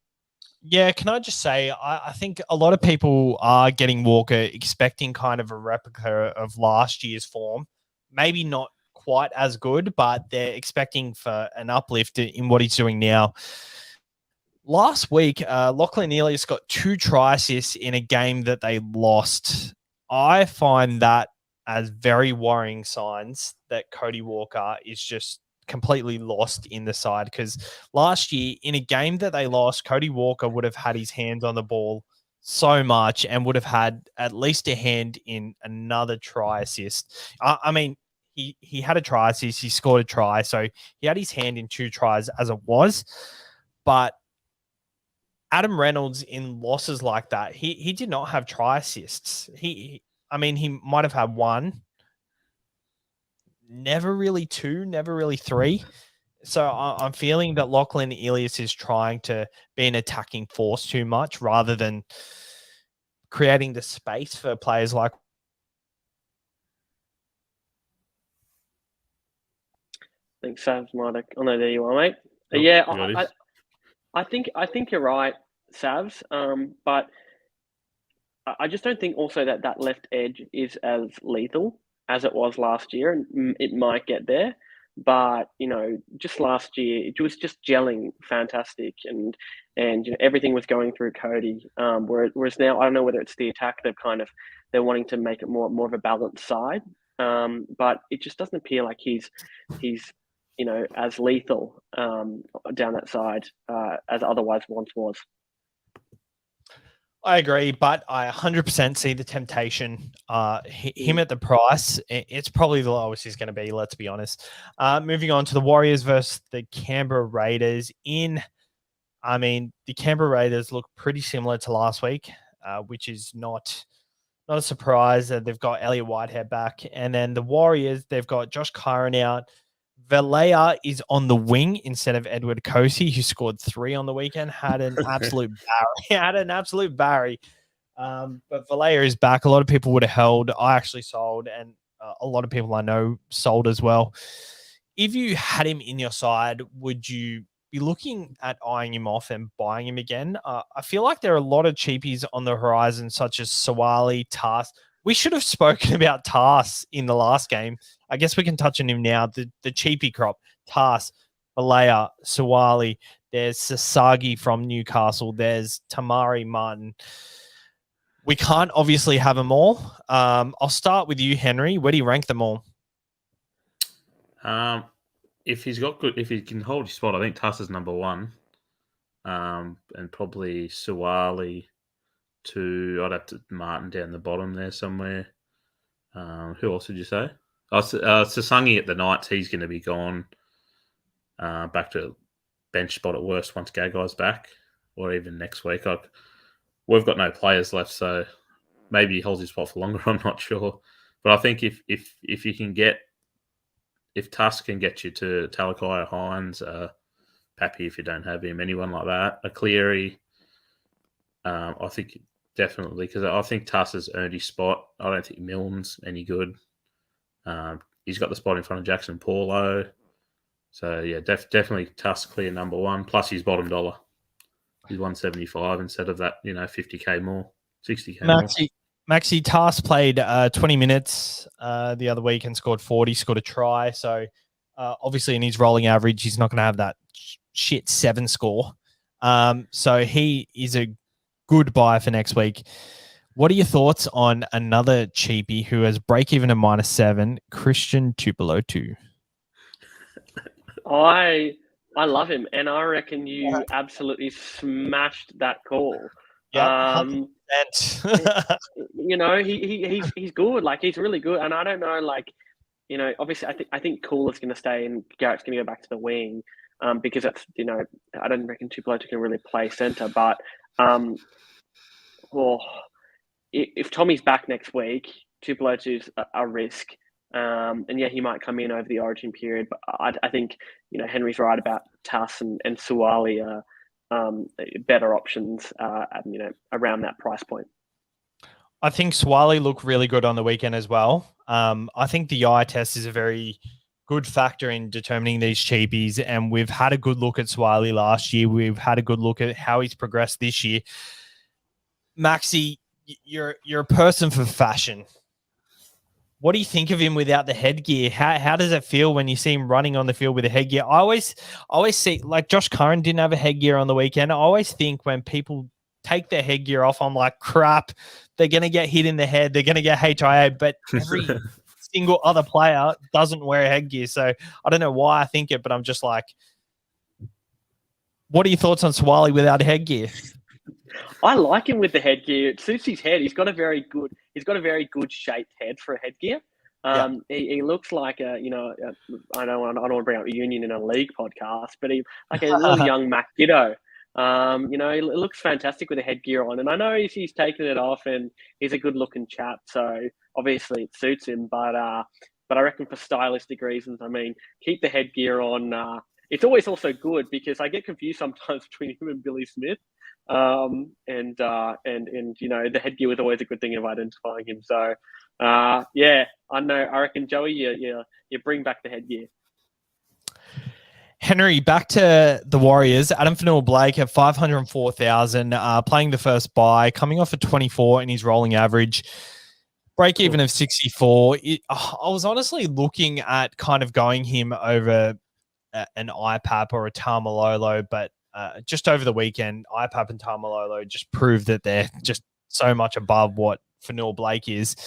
Yeah, can I just say, I think a lot of people are getting Walker expecting kind of a replica of last year's form. Maybe not quite as good, but they're expecting for an uplift in what he's doing now. Last week, Lachlan Ilias got 2 try assists in a game that they lost. I find that as very worrying signs that Cody Walker is just completely lost in the side, because last year in a game that they lost, Cody Walker would have had his hands on the ball so much and would have had at least a hand in another try assist. I mean, he had a try assist, he scored a try, so he had his hand in 2 tries as it was. But Adam Reynolds in losses like that, he did not have try assists. He might have had 1. Never really 2, never really 3. So I'm feeling that Lachlan Ilias is trying to be an attacking force too much rather than creating the space for players like. I think Sav's might have. Oh no, there you are, mate. Yeah, I think you're right, Savs. But I just don't think also that left edge is as lethal as it was last year, and it might get there. But just last year, it was just gelling fantastic, and everything was going through Cody. Whereas now, I don't know whether it's the attack they're wanting to make it more of a balanced side. But it just doesn't appear like he's as lethal down that side as otherwise once was. I agree, but I 100% see the temptation. Him at the price, it's probably the lowest he's going to be, let's be honest. Moving on to the Warriors versus the Canberra Raiders. The Canberra Raiders look pretty similar to last week, which is not a surprise. They've got Elliot Whitehead back. And then the Warriors, they've got Josh Kyron out. Valea is on the wing instead of Edward Kosi, who scored 3 on the weekend. Had an absolute barry. But Vallejo is back. A lot of people would have held. I actually sold, and a lot of people I know sold as well. If you had him in your side, would you be looking at eyeing him off and buying him again? I feel like there are a lot of cheapies on the horizon, such as Sawali, Taafe. We should have spoken about Taafe in the last game. I guess we can touch on him now. The cheapie crop, Taafe, Vallejo, Sawali. There's Sasagi from Newcastle. There's Tamari Martin. We can't obviously have them all. I'll start with you, Henry. Where do you rank them all? If he can hold his spot, I think Tass is number one, and probably Sawali I'd have to Martin down the bottom there somewhere. Who else did you say? Sasangi at the Knights. He's going to be gone. Back to bench spot at worst once Gagai's back, or even next week. We've got no players left, so maybe he holds his spot for longer. I'm not sure, but I think if you can get. If Tusk can get you to Talakai or Hines, Pappy if you don't have him, anyone like that, a Cleary, I think definitely, because I think Tusk has earned his spot. I don't think Milne's any good. He's got the spot in front of Jackson Paulo. So, yeah, definitely Tusk clear number one, plus his bottom dollar. He's 175 instead of that, 50K more, 60K more. Maxi Taafe played 20 minutes the other week and scored 40, scored a try. So obviously in his rolling average, he's not going to have that shit 7 score. So he is a good buy for next week. What are your thoughts on another cheapie who has break even at -7, Christian Tupelotu? I love him, and I reckon you absolutely smashed that call. Yeah, he's good. Like, he's really good, and I don't know. Like, obviously, I think Cooler's going to stay, and Garrett's going to go back to the wing, because that's I don't reckon Tupelotu can really play centre. But if Tommy's back next week, Tupelotu's a risk. And yeah, he might come in over the origin period, but I think Henry's right about Tass and Suwali are better options around that price point. I think Swali looked really good on the weekend as well. I think the eye test is a very good factor in determining these cheapies, and we've had a good look at Swali last year. We've had a good look at how he's progressed this year. Maxi, you're a person for fashion. What do you think of him without the headgear? How does it feel when you see him running on the field with a headgear? I always see, like, Josh Curran didn't have a headgear on the weekend. I always think when people take their headgear off, I'm like, crap, they're going to get hit in the head. They're going to get HIA, but every single other player doesn't wear a headgear. So I don't know why I think it, but I'm just like, what are your thoughts on Swali without a headgear? I like him with the headgear. It suits his head. He's got a very good shaped head for a headgear. He looks like I don't want to bring up a Union in a league podcast, but he like a little young Mac Giddo. He looks fantastic with a headgear on, and I know he's taken it off, and he's a good looking chap. So obviously it suits him, but I reckon for stylistic reasons, I mean, keep the headgear on. It's always also good because I get confused sometimes between him and Billy Smith. And the headgear was always a good thing of identifying him. So, I know. I reckon, Joey, you bring back the headgear. Henry, back to the Warriors. Adam Fanua-Blake at 504,000, playing the first bye, coming off a 24 in his rolling average, break even of 64. I was honestly looking at kind of going him over an IPAP or a Tamalolo, but just over the weekend, IPAP and Tamalolo just proved that they're just so much above what Fanua-Blake is.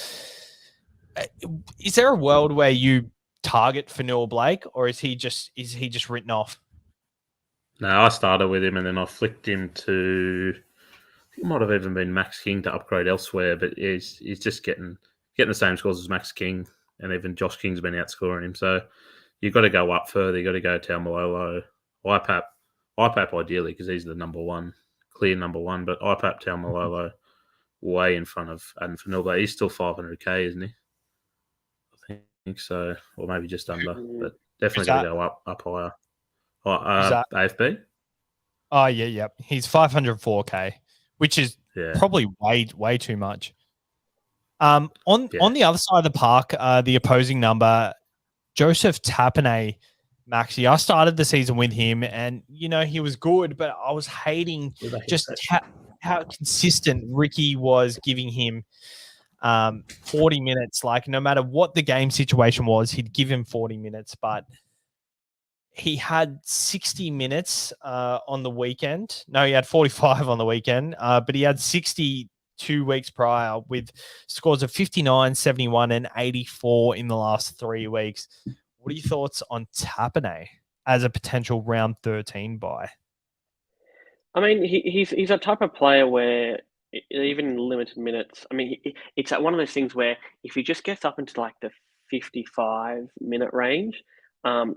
Is there a world where you target Fanua-Blake, or is he just written off? No, I started with him and then I flicked him to. It might have even been Max King to upgrade elsewhere, but he's just getting the same scores as Max King, and even Josh King's been outscoring him. So you've got to go up further. You've got to go Tamalolo, IPAP ideally, because he's the clear number one, but IPAP Tamalolo way in front of Adam Fanua-Blake. He's still 500k, isn't he? I think so, or maybe just under, but definitely going to go up higher. AFB? Oh, yeah. He's 504k, which is Yeah. probably way too much. On the other side of the park, the opposing number, Joseph Tapine, Maxi. I started the season with him, and he was good, but I was hating just how consistent Ricky was giving him 40 minutes. Like, no matter what the game situation was, he'd give him 40 minutes, but he had 60 minutes on the weekend. No, he had 45 on the weekend, but he had 60 2 weeks prior with scores of 59, 71, and 84 in the last 3 weeks. What are your thoughts on Tapine as a potential round 13 buy? I mean, he's a type of player where even in limited minutes, I mean, it's one of those things where if he just gets up into like the 55-minute range,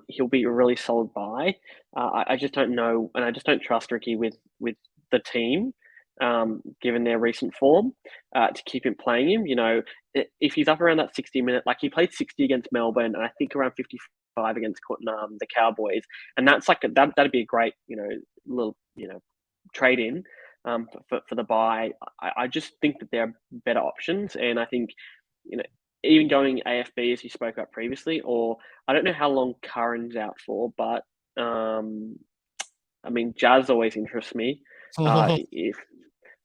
he'll be a really solid buy. I just don't know, and I just don't trust Ricky with the team, given their recent form, to keep him playing him. If he's up around that 60-minute, like he played 60 against Melbourne, and I think around 55 against the Cowboys, and that's like that'd be a great little trade in for the buy. I just think that there are better options, and I think even going AFB as you spoke about previously, or I don't know how long Curran's out for, but I mean Jazz always interests me. If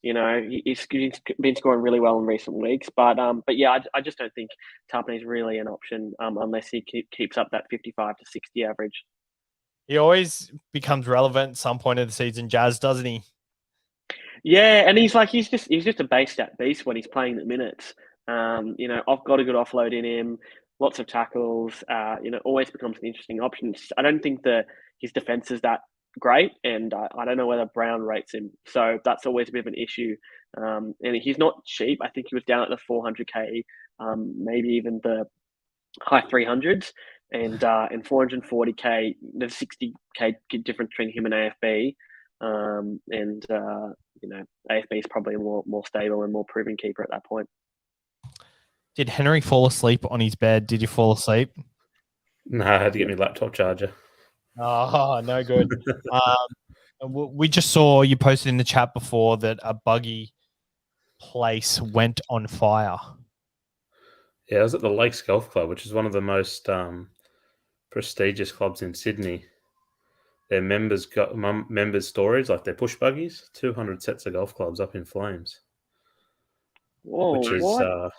he's been scoring really well in recent weeks, but yeah, I just don't think Tapine is really an option unless he keeps up that 55 to 60 average. He always becomes relevant at some point of the season, Jazz, doesn't he? Yeah, and he's just a base stat beast when he's playing the minutes. I've got a good offload in him, lots of tackles. Always becomes an interesting option. I don't think that his defense is that great, and I don't know whether Brown rates him, so that's always a bit of an issue. And he's not cheap. I think he was down at the 400k, maybe even the high 300s, and 440k. There's 60k difference between him and AFB, and AFB is probably a more stable and more proven keeper at that point. Did Henry fall asleep on his bed? Did you fall asleep? No, I had to get my laptop charger. Oh, no good. We just saw you posted in the chat before that a buggy place went on fire. Yeah, I was at the Lakes Golf Club, which is one of the most prestigious clubs in Sydney. Their members got members' storage, like their push buggies, 200 sets of golf clubs up in flames. Whoa, which is what?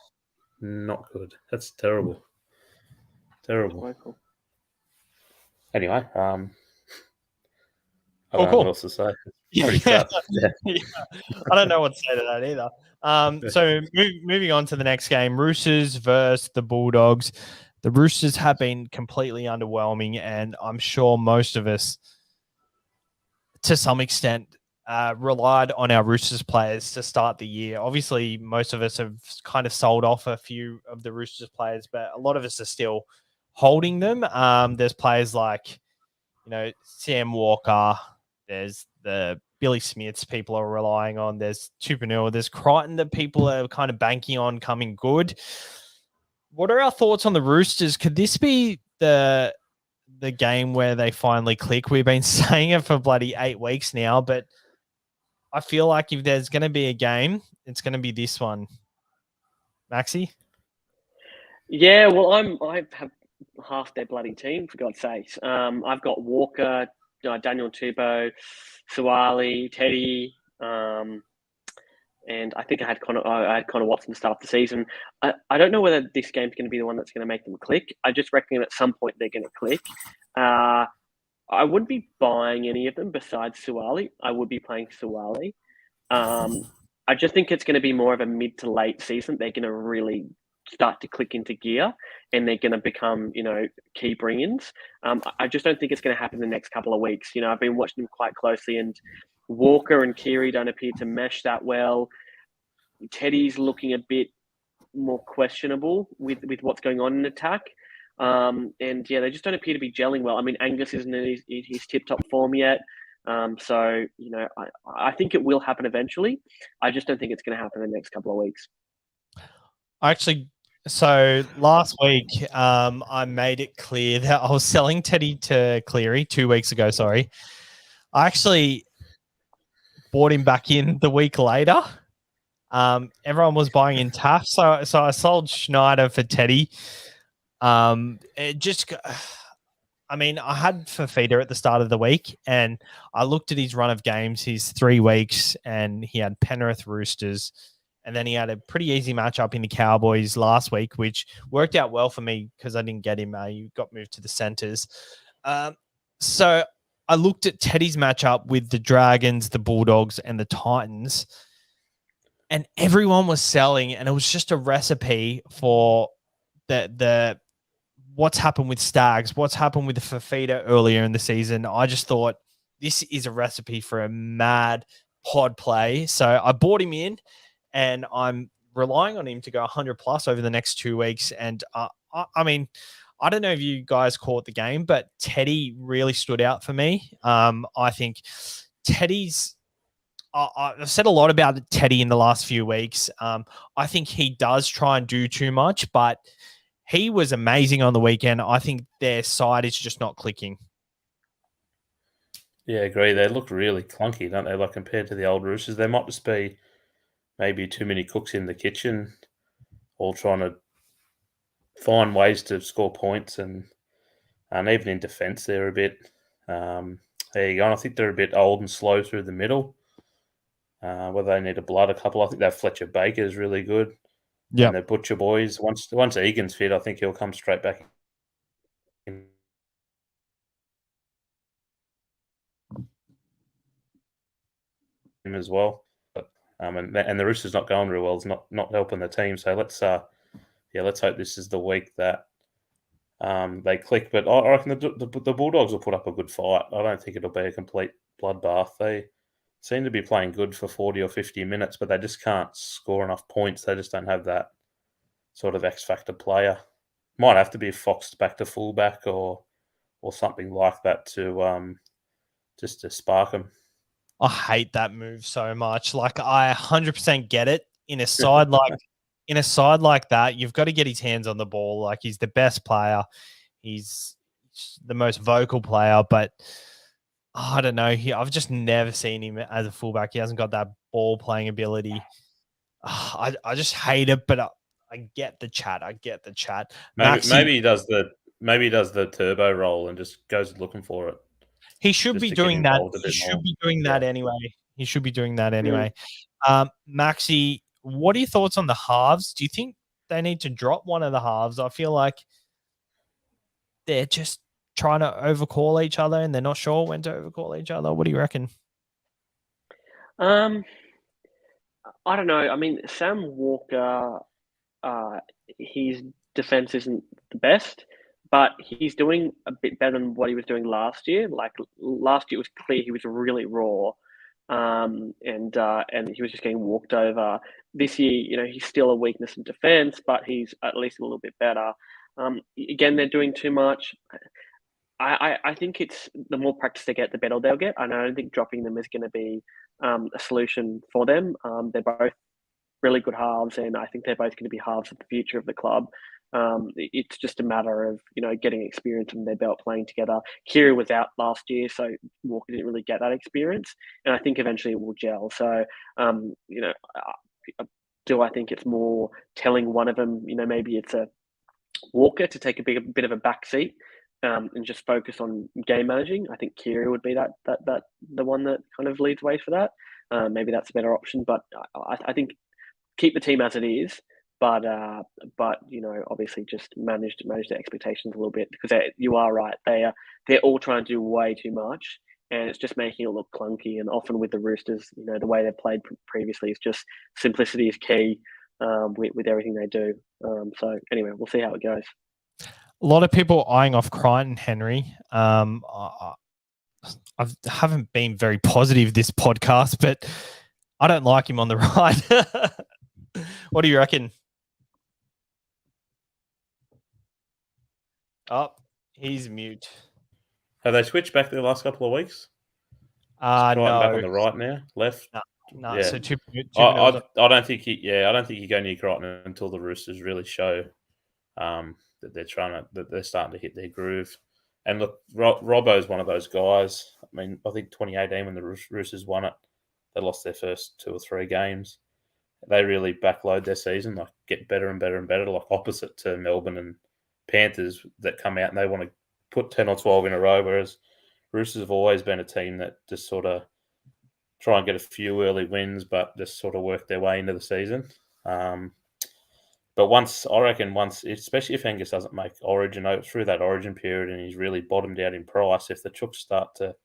Not good. That's terrible. Terrible. Cool. Anyway, I don't know what else to say. It's pretty tough. Yeah. I don't know what to say to that either. So moving on to the next game, Roosters versus the Bulldogs. The Roosters have been completely underwhelming, and I'm sure most of us, to some extent, relied on our Roosters players to start the year. Obviously, most of us have kind of sold off a few of the Roosters players, but a lot of us are still holding them. There's players like, Sam Walker. There's the Billy Smiths people are relying on. There's Tupanua. There's Crichton that people are kind of banking on coming good. What are our thoughts on the Roosters? Could this be the game where they finally click? We've been saying it for bloody 8 weeks now, but I feel like if there's going to be a game, it's going to be this one. Maxi? Yeah, well, I have half their bloody team, for God's sakes. I've got Walker, Daniel Tupou, Suwali, Teddy, and I think I had Connor Watson start the season. I don't know whether this game's going to be the one that's going to make them click. I just reckon at some point they're going to click. I wouldn't be buying any of them besides Suwali. I would be playing Suwali. I just think it's going to be more of a mid to late season. They're going to really start to click into gear, and they're going to become, key bring-ins. I just don't think it's going to happen in the next couple of weeks. I've been watching them quite closely, and Walker and Keary don't appear to mesh that well. Teddy's looking a bit more questionable with what's going on in attack. And yeah, they just don't appear to be gelling well. I mean, Angus isn't in his tip-top form yet. So, I think it will happen eventually. I just don't think it's going to happen in the next couple of weeks. So last week, I made it clear that I was selling Teddy to Cleary 2 weeks ago. Sorry. I actually bought him back in the week later. Everyone was buying in Taafe, so I sold Schneider for Teddy. I had Fafita at the start of the week, and I looked at his run of games, his 3 weeks, and he had Penrith, Roosters, and then he had a pretty easy matchup in the Cowboys last week, which worked out well for me because I didn't get him. He got moved to the centers. So I looked at Teddy's matchup with the Dragons, the Bulldogs, and the Titans, and everyone was selling, and it was just a recipe for the what's happened with Stags, what's happened with the Fafita earlier in the season. I just thought this is a recipe for a mad pod play. So I bought him in, and I'm relying on him to go 100 plus over the next 2 weeks. And I don't know if you guys caught the game, but Teddy really stood out for me. I think Teddy's. I've said a lot about Teddy in the last few weeks. I think he does try and do too much, but he was amazing on the weekend. I think their side is just not clicking. Yeah, I agree. They look really clunky, don't they? Like compared to the old Roosters, they might just be maybe too many cooks in the kitchen, all trying to find ways to score points, and even in defence, they're a bit. There you go. And I think they're a bit old and slow through the middle. Whether they need to blood a couple, I think that Fletcher Baker is really good. Yeah, and the Butcher boys. Once Egan's fit, I think he'll come straight back in. Him as well. But, and the Roosters not going real well. It's not helping the team. So let's hope this is the week that they click. But I reckon the Bulldogs will put up a good fight. I don't think it'll be a complete bloodbath. They seem to be playing good for 40 or 50 minutes, but they just can't score enough points. They just don't have that sort of X-factor player. Might have to be Fox back to fullback or something like that to just to spark them. I hate that move so much. Like, I 100% get it. In a side like that, you've got to get his hands on the ball. Like, he's the best player. He's the most vocal player, but I don't know. I've just never seen him as a fullback. He hasn't got that ball playing ability. I just hate it, but I get the chat. Maybe he does the turbo roll and just goes looking for it. He should be doing that. He should be doing that anyway. Maxi, what are your thoughts on the halves? Do you think they need to drop one of the halves? I feel like they're just trying to overcall each other and they're not sure when to overcall each other. What do you reckon? I don't know. I mean, Sam Walker, his defense isn't the best, but he's doing a bit better than what he was doing last year. Like last year, it was clear he was really raw, and he was just getting walked over. This year, he's still a weakness in defense, but he's at least a little bit better. Again, they're doing too much. I think it's the more practice they get, the better they'll get. And I don't think dropping them is going to be a solution for them. They're both really good halves, and I think they're both going to be halves of the future of the club. It's just a matter of getting experience under their belt playing together. Kiri was out last year, so Walker didn't really get that experience, and I think eventually it will gel. So, do I think it's more telling one of them? Maybe it's a Walker to take a bit of a back seat and just focus on game managing. I think Kiri would be that the one that kind of leads the way for that. Maybe that's a better option, but I think keep the team as it is. But obviously just manage the expectations a little bit, because you are right. They're all trying to do way too much, and it's just making it look clunky. And often with the Roosters, the way they've played previously is just simplicity is key with everything they do. So anyway, we'll see how it goes. A lot of people eyeing off Crichton, Henry. I haven't been very positive this podcast, but I don't like him on the ride. What do you reckon? Oh, he's mute. Have they switched back the last couple of weeks? No. Back on the right now, left. No. Yeah. So I don't think he go near Crichton until the Roosters really show that they're starting to hit their groove. And look, Robbo's one of those guys. I mean, I think 2018 when the Roosters won it, they lost their first 2 or 3 games. They really backload their season, like get better and better and better, like opposite to Melbourne and Panthers that come out and they want to put 10 or 12 in a row, whereas Roosters have always been a team that just sort of try and get a few early wins, but just sort of work their way into the season. But once, especially if Angus doesn't make Origin through that Origin period and he's really bottomed out in price, if the Chooks start to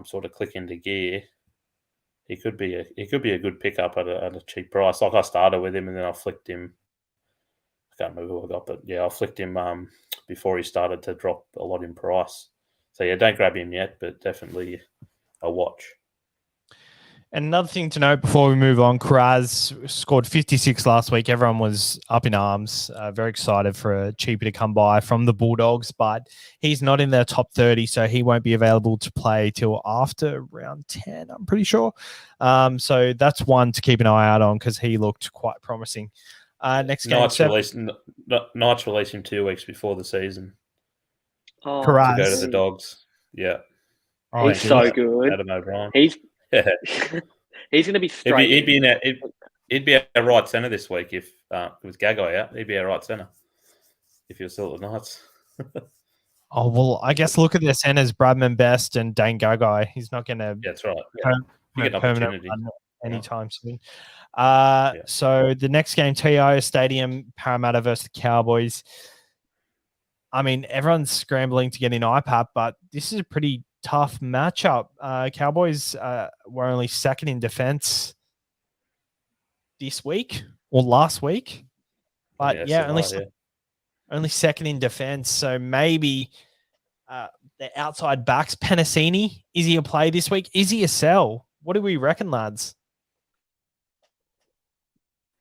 sort of click into gear, he could be a good pickup at a cheap price. Like I started with him and then I flicked him. I can't remember who I got, but yeah, I flicked him before he started to drop a lot in price. So yeah, don't grab him yet, but definitely a watch. And another thing to note before we move on, Karaz scored 56 last week. Everyone was up in arms, very excited for a cheapie to come by from the Bulldogs, but he's not in their top 30, so he won't be available to play till after round 10, I'm pretty sure. So that's one to keep an eye out on because he looked quite promising. Next game. Knights release him 2 weeks before the season. Oh, Karaz. To go to the Dogs. Yeah. Oh, he's so good. Adam O'Brien. He's going to be straight. He'd be our right centre this week if with Gagai out. He'd be our right centre if he was still at the Knights. Oh, well, I guess look at their centres, Bradman Best and Dane Gagai. He's not going to that's right. You get an opportunity anytime soon. So the next game, TIO Stadium, Parramatta versus the Cowboys. I mean, everyone's scrambling to get in IPAP, but this is a pretty tough matchup. Cowboys were only second in defense this week or last week, but only second in defense. So maybe the outside backs, Penasini, is he a play this week? Is he a sell? What do we reckon, lads?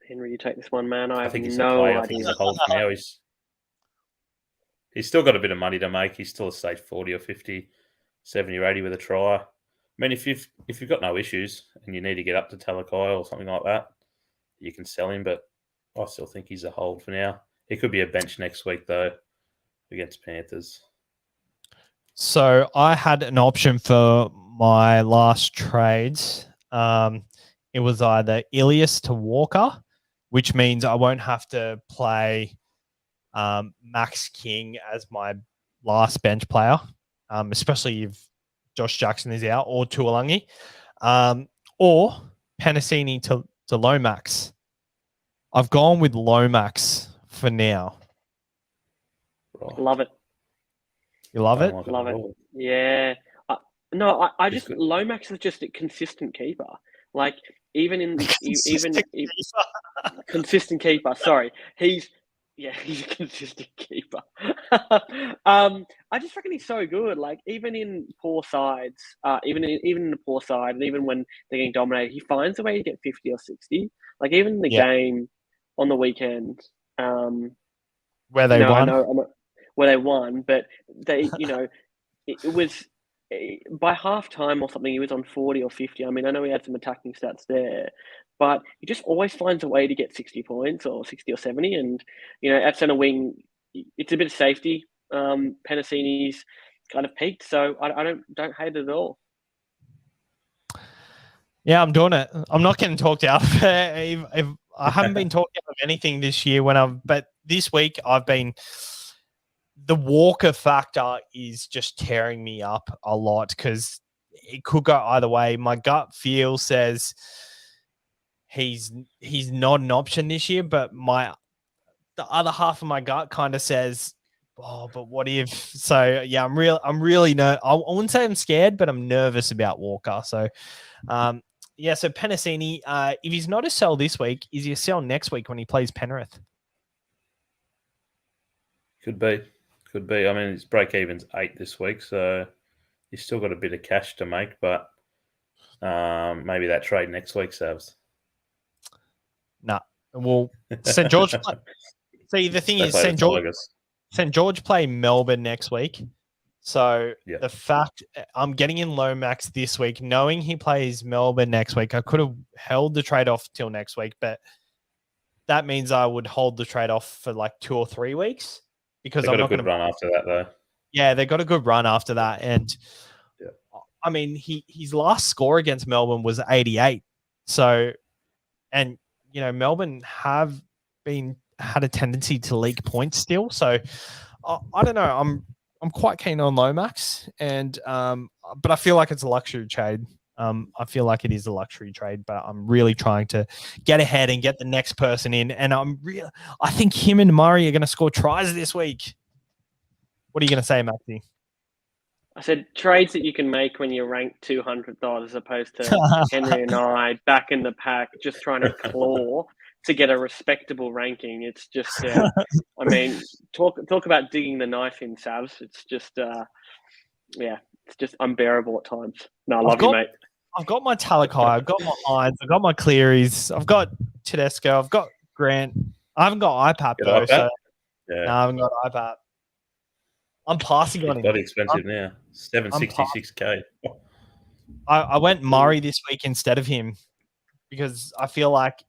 Henry, you take this one, man. I think he's no a play. idea. I think he's a hold now. He's still got a bit of money to make. He's still a stage 40 or 50, 70 or 80 with a try. I mean, if you've got no issues and you need to get up to Talakai or something like that, you can sell him. But I still think he's a hold for now. He could be a bench next week though against Panthers. So I had an option for my last trades. It was either Ilias to Walker, which means I won't have to play Max King as my last bench player, especially if Josh Jackson is out, or Tuolangi, or Penasini to Lomax. I've gone with Lomax for now. Right. Love it. You love it? Love it. Yeah. I just Lomax is just a consistent keeper. Like even consistent keeper. Sorry, he's a consistent keeper. I just reckon he's so good. Like even in poor sides, even in the poor side, and even when they're getting dominated, he finds a way to get 50 or 60. Like even in the game on the weekend, where they won. Where they won, but they, it was by half time or something. He was on 40 or 50. I mean, I know he had some attacking stats there, but he just always finds a way to get 60 points or 60 or 70. And at centre wing, it's a bit of safety. Penasini's kind of peaked, so I don't hate it at all. Yeah, I'm doing it. I'm not getting talked out. I haven't been talked out of anything this year but this week I've been. The Walker factor is just tearing me up a lot because it could go either way. My gut feel says he's not an option this year, but the other half of my gut kind of says, oh, but what if? So yeah, I'm really I wouldn't say I'm scared, but I'm nervous about Walker. So so Penasini, if he's not a sell this week, is he a sell next week when he plays Penrith? Could be. I mean, his break-even's 8 this week, so he's still got a bit of cash to make, but maybe that trade next week, Savs. Nah. Well, St. George... See, the thing is, St. George play Melbourne next week. So the fact I'm getting in Lomax this week, knowing he plays Melbourne next week, I could have held the trade-off till next week, but that means I would hold the trade-off for like 2 or 3 weeks. Because they've got a good run after that, though. Yeah, they got a good run after that, and I mean, his last score against Melbourne was 88. So, and Melbourne have had a tendency to leak points still. So, I don't know. I'm quite keen on Lomax, and but I feel like it's a luxury trade. I feel like it is a luxury trade, but I'm really trying to get ahead and get the next person in. And I think him and Murray are going to score tries this week. What are you going to say, Maxie? I said trades that you can make when you're ranked 200th as opposed to Henry and I back in the pack, just trying to claw to get a respectable ranking. It's just, I mean, talk about digging the knife in, Savs. It's just, it's just unbearable at times. No, I love you, mate. I've got my Talakai, I've got my Hines, I've got my Clearys, I've got Tedesco, I've got Grant. I haven't got iPad though, so no, I haven't got iPad. I'm passing on him. Bloody expensive now. $766K. I went Murray this week instead of him because I feel like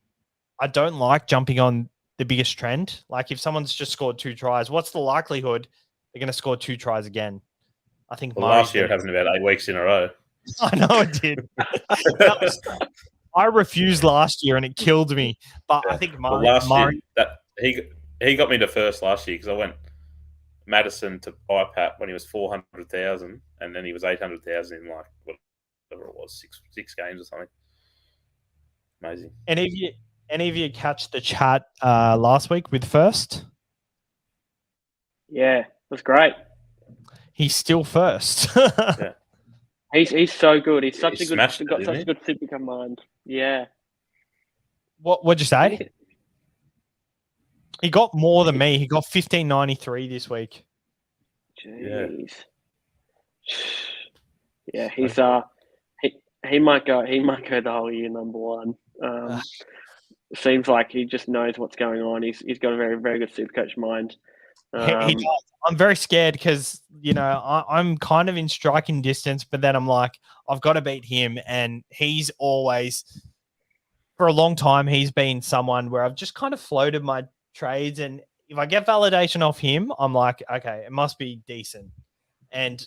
I don't like jumping on the biggest trend. Like if someone's just scored 2 tries, what's the likelihood they're going to score 2 tries again? I think last year it happened about 8 weeks in a row. I know it did. I refused last year and it killed me. But I think Murray he got me to first last year because I went Madison to IPAP when he was 400,000 and then he was 800,000 in like whatever it was, six games or something. Amazing. Any of you catch the chat last week with first? Yeah, it was great. He's still first. Yeah. He's so good. He's got such a good super command. Yeah. What'd you say? He got more than me. He got 1593 this week. Jeez. Yeah, he's he might go the whole year number 1. Seems like he just knows what's going on. He's got a very, very good Supercoach mind. He does. I'm very scared because, I'm kind of in striking distance, but then I'm like, I've got to beat him. And he's always, for a long time, he's been someone where I've just kind of floated my trades. And if I get validation off him, I'm like, okay, it must be decent. And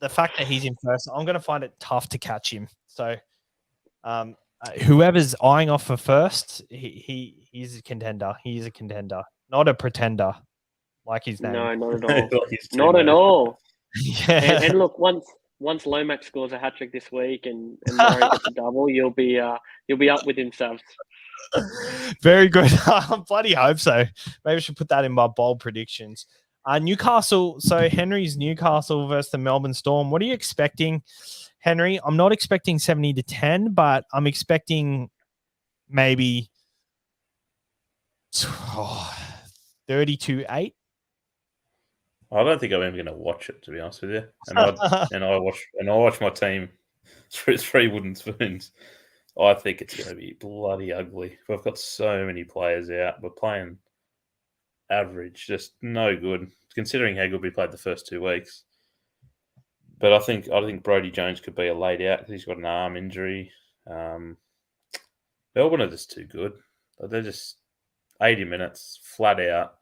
the fact that he's in first, I'm going to find it tough to catch him. So whoever's eyeing off for first, he's a contender. He is a contender, not a pretender. Like his name. No, not at all. Not at all. Yeah. And look, once Lomax scores a hat trick this week and Murray gets a double, you'll be up with himself. Very good. I bloody hope so. Maybe I should put that in my bold predictions. Newcastle. So Henry's Newcastle versus the Melbourne Storm. What are you expecting, Henry? I'm not expecting 70-10, but I'm expecting maybe 32-8. I don't think I'm even going to watch it, to be honest with you. And I watch my team through 3 wooden spoons. I think it's going to be bloody ugly. We've got so many players out. We're playing average, just no good, considering how good we played the first 2 weeks. But I think Brodie Jones could be a laid out because he's got an arm injury. Melbourne are just too good. They're just 80 minutes flat out.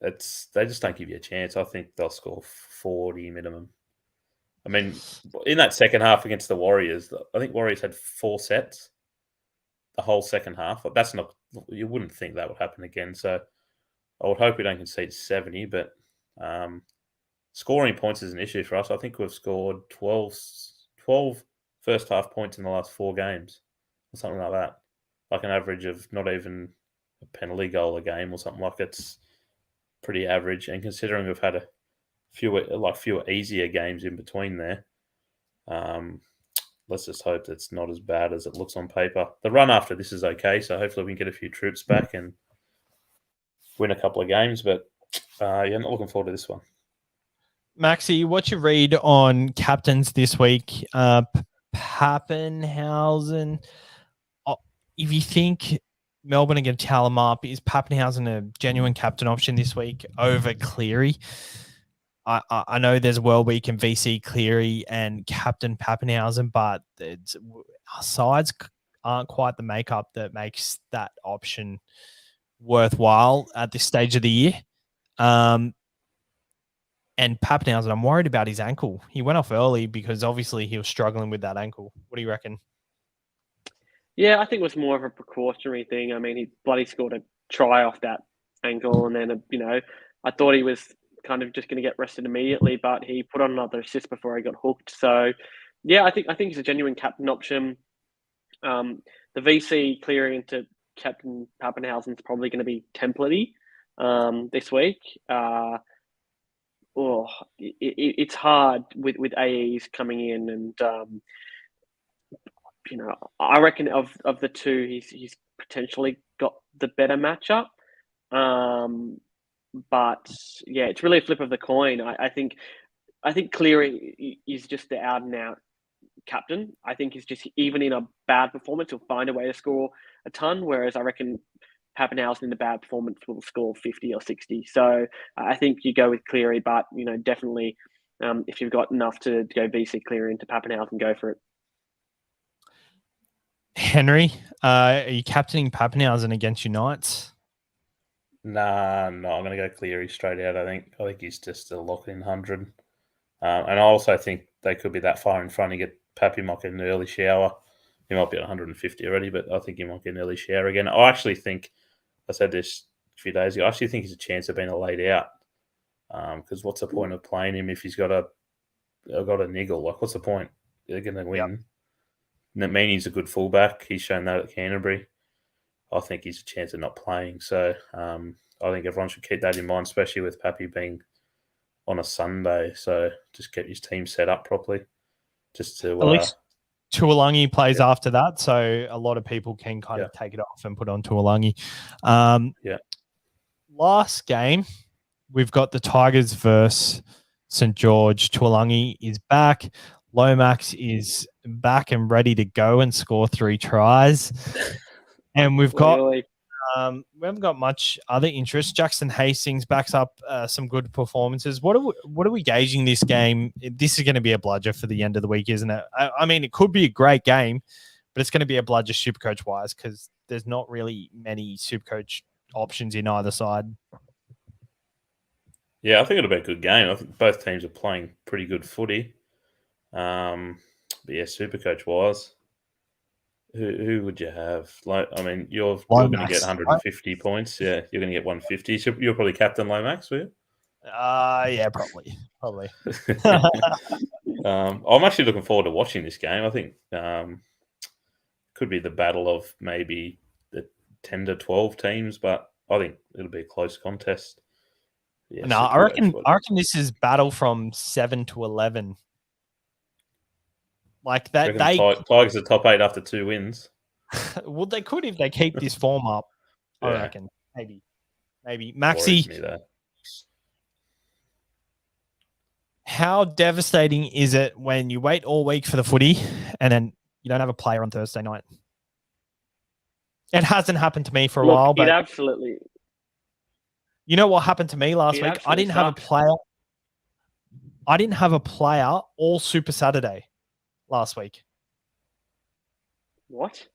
They just don't give you a chance. I think they'll score 40 minimum. I mean, in that second half against the Warriors, I think Warriors had 4 sets the whole second half. That's not, you wouldn't think that would happen again. So I would hope we don't concede 70, but scoring points is an issue for us. I think we've scored 12 first half points in the last 4 games or something like that. Like an average of not even a penalty goal a game or something like it's pretty average. And considering we've had a fewer easier games in between there, let's just hope that's not as bad as it looks on paper. The run after this is okay, so hopefully we can get a few troops back and win a couple of games. But not looking forward to this one. Maxie, what's your read on captains this week? Pappenhausen. If you think Melbourne are going to towel them up, is Pappenhausen a genuine captain option this week over Cleary? I know there's a world where you can VC Cleary and captain Pappenhausen, but our sides aren't quite the makeup that makes that option worthwhile at this stage of the year. And And Pappenhausen, I'm worried about his ankle. He went off early because obviously he was struggling with that ankle. What do you reckon? Yeah, I think it was more of a precautionary thing. I mean, he bloody scored a try off that ankle, and then I thought he was kind of just going to get rested immediately, but he put on another assist before he got hooked. So, yeah, I think he's a genuine captain option. The VC clearing into Captain Pappenhausen is probably going to be template-y this week. It's hard with AEs coming in, and I reckon of the two, he's potentially got the better matchup. But yeah, it's really a flip of the coin. I think Cleary is just the out and out captain. I think he's just, even in a bad performance, he'll find a way to score a ton. Whereas I reckon Pappenhausen in a bad performance will score 50 or 60. So I think you go with Cleary, but definitely if you've got enough to go VC Cleary into Pappenhausen, go for it. Henry, are you captaining Pappenhausen against your Knights? Nah, no, I'm going to go Cleary straight out. I think he's just a lock-in 100. And I also think they could be that far in front. You get Pappy might get an early shower. He might be at 150 already, but I think he might get an early shower again. I actually think, I said this a few days ago, I actually think he's a chance of being a laid out. Because what's the point of playing him if he's got a niggle? Like, what's the point? They're going to win. Yep. And that means he's a good fullback. He's shown that at Canterbury. I think he's a chance of not playing. So I think everyone should keep that in mind, especially with Pappy being on a Sunday. So just get his team set up properly. Just to at least Tuolangi plays after that, so a lot of people can kind of take it off and put on Tuolangi. Last game, we've got the Tigers versus St. George. Tuolangi is back. Lomax is back and ready to go and score 3 tries. And we've got we haven't got much other interest. Jackson Hastings backs up some good performances. What are we gauging this game? This is going to be a bludger for the end of the week, isn't it? I mean, it could be a great game, but it's going to be a bludger Supercoach wise because there's not really many Supercoach options in either side. Yeah, I think it'll be a good game. I think both teams are playing pretty good footy. But yeah, Supercoach wise, who would you have? Like, I mean, you're going to get 150 points. Yeah, you're going to get 150. So you're probably captain Lomax, will you? Yeah, probably. I'm actually looking forward to watching this game. I think could be the battle of maybe the 10 to 12 teams, but I think it'll be a close contest. Yeah, no, I reckon this is battle from 7 to 11. Like that, Tigers are top 8 after 2 wins. Well, they could if they keep this form up. I reckon maybe. Maxi, how devastating is it when you wait all week for the footy and then you don't have a player on Thursday night? It hasn't happened to me for a while, but it absolutely. You know what happened to me last week? I didn't have a player. I didn't have a player all Super Saturday last week. What?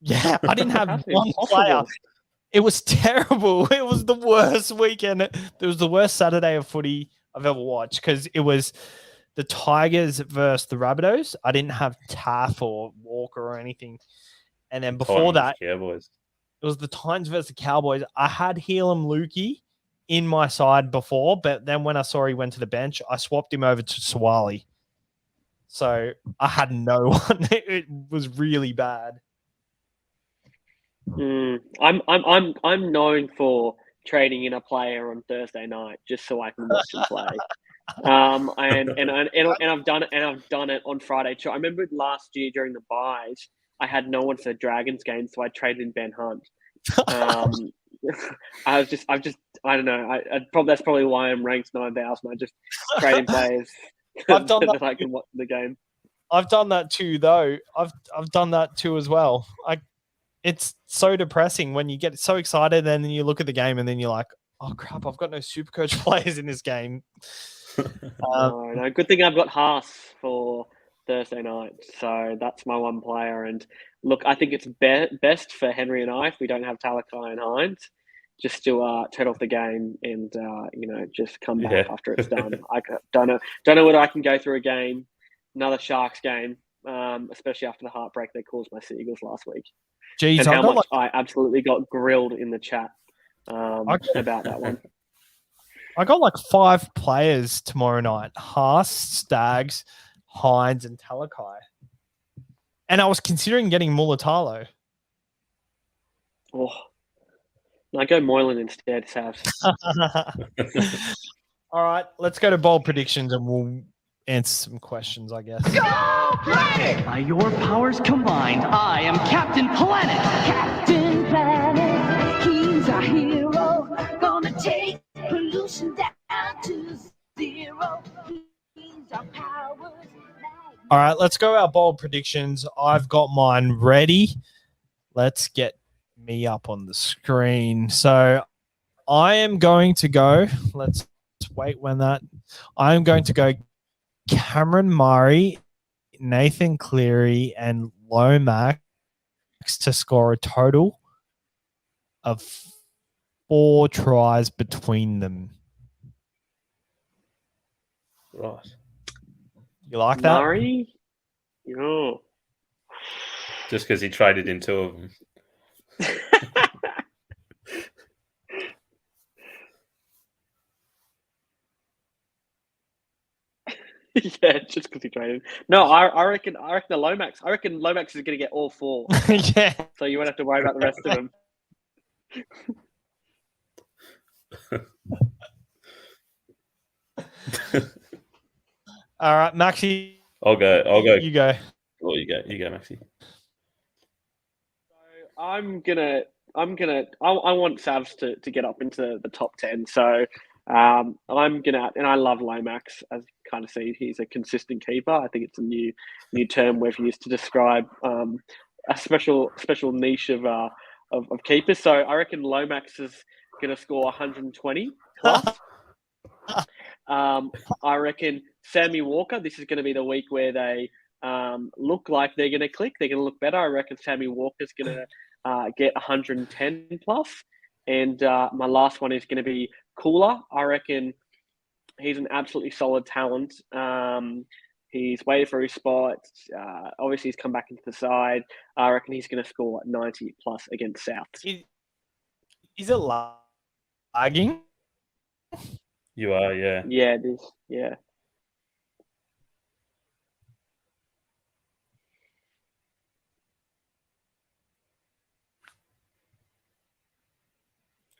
Yeah, I didn't have one player. It was terrible. It was the worst weekend. It was the worst Saturday of footy I've ever watched because it was the Tigers versus the Rabbitohs. I didn't have Taafe or Walker or anything. And then before that, Cowboys. It was the Titans versus the Cowboys. I had Helam Lukey in my side before, but then when I saw he went to the bench, I swapped him over to Swali. So I had no one. It was really bad. I'm known for trading in a player on Thursday night just so I can watch him play. And I've done it on Friday too. I remember last year during the buys, I had no one for the Dragons game, so I traded in Ben Hunt. I don't know. That's probably why I'm ranked 9,000. I just trading players. I've done that. I can watch the game. I've done that too, though. I've done that too as well. It's so depressing when you get so excited and then you look at the game and then you're like, oh crap, I've got no Supercoach players in this game. No, good thing I've got Haas for Thursday night, so that's my one player. And look, I think it's best for Henry and I if we don't have Talakai and Hines, just to turn off the game and just come back after it's done. I don't know whether I can go through a game, another Sharks game, especially after the heartbreak they caused my Sea Eagles last week. Jeez, and how much I absolutely got grilled in the chat about that one. I got like 5 players tomorrow night: Haas, Stags, Hines, and Talakai. And I was considering getting Mulatalo. Oh, no, go Moylan instead, Savs. All right, let's go to bold predictions and we'll answer some questions, I guess. Go play! By your powers combined, I am Captain Planet. Captain Planet, he's our hero. Gonna take pollution down to 0. He's our powers. All right, let's go our bold predictions. I've got mine ready. Let's get me up on the screen. So I am going to go, let's wait when that, I'm going to go Cameron Murray, Nathan Cleary, and Lomax to score a total of 4 tries between them. Right. You like that? Murray? Oh. Just because he traded in 2 of them. Yeah, just because he traded. No, I reckon the Lomax. I reckon Lomax is going to get all 4. Yeah. So you won't have to worry about the rest of them. All right, Maxi. I'll go. You go. Oh, you go, Maxi. So I want Savs to get up into the top 10. So I'm gonna, and I love Lomax, as you kind of see, he's a consistent keeper. I think it's a new term we've used to describe a special niche of keepers. So I reckon Lomax is gonna score 120 plus. I reckon Sammy Walker, this is going to be the week where they look like they're going to click. They're going to look better. I reckon Sammy Walker's going to get 110 plus. And my last one is going to be Cooler. I reckon he's an absolutely solid talent. He's waited for his spot. Obviously, he's come back into the side. I reckon he's going to score 90 plus against South. Is it lagging? You are, yeah. Yeah, it is. Yeah.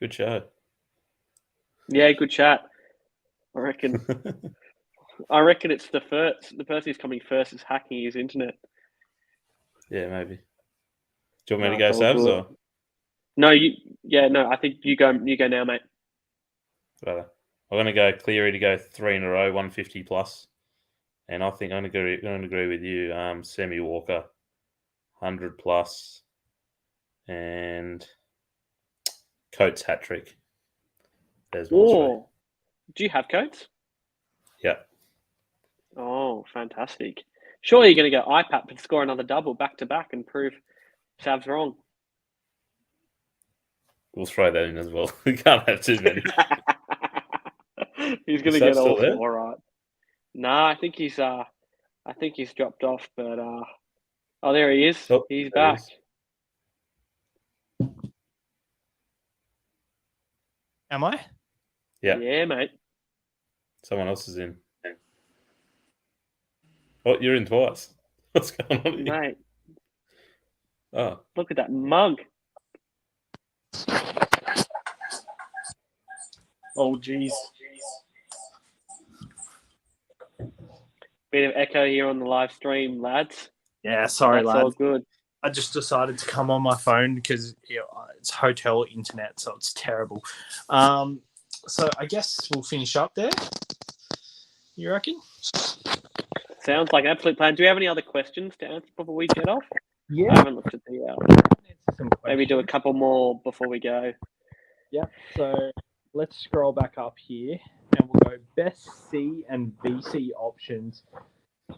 Good show. Yeah, good chat. I reckon it's the person who's coming first is hacking his internet. Yeah, maybe. Do you want me to go, Savs? Or? No, I think you go now, mate. Right. I'm going to go Cleary to go 3 in a row, 150 plus. And I think I'm going to agree with you. Sammy Walker, 100 plus. And Coates hat trick. There's my 3. Do you have Coates? Yeah. Oh, fantastic. Surely you're going to go iPad and score another double back to back and prove Sav's wrong. We'll throw that in as well. We can't have too many. He's going to get all 4 right. No, I think he's dropped off, but there he is. Oh, he's back. Am I? Yeah. Yeah, mate. Someone else is in. Oh, you're in twice. What's going on here? Mate. Oh. Look at that mug. Oh, jeez. Bit of echo here on the live stream, lads. Yeah, sorry, That's lads. all good. I just decided to come on my phone because it's hotel internet, so it's terrible. So I guess we'll finish up there. You reckon? Sounds like an absolute plan. Do you have any other questions to answer before we get off? Yeah. I haven't looked at the maybe do a couple more before we go. Yeah. So let's scroll back up here and we'll go best C and VC options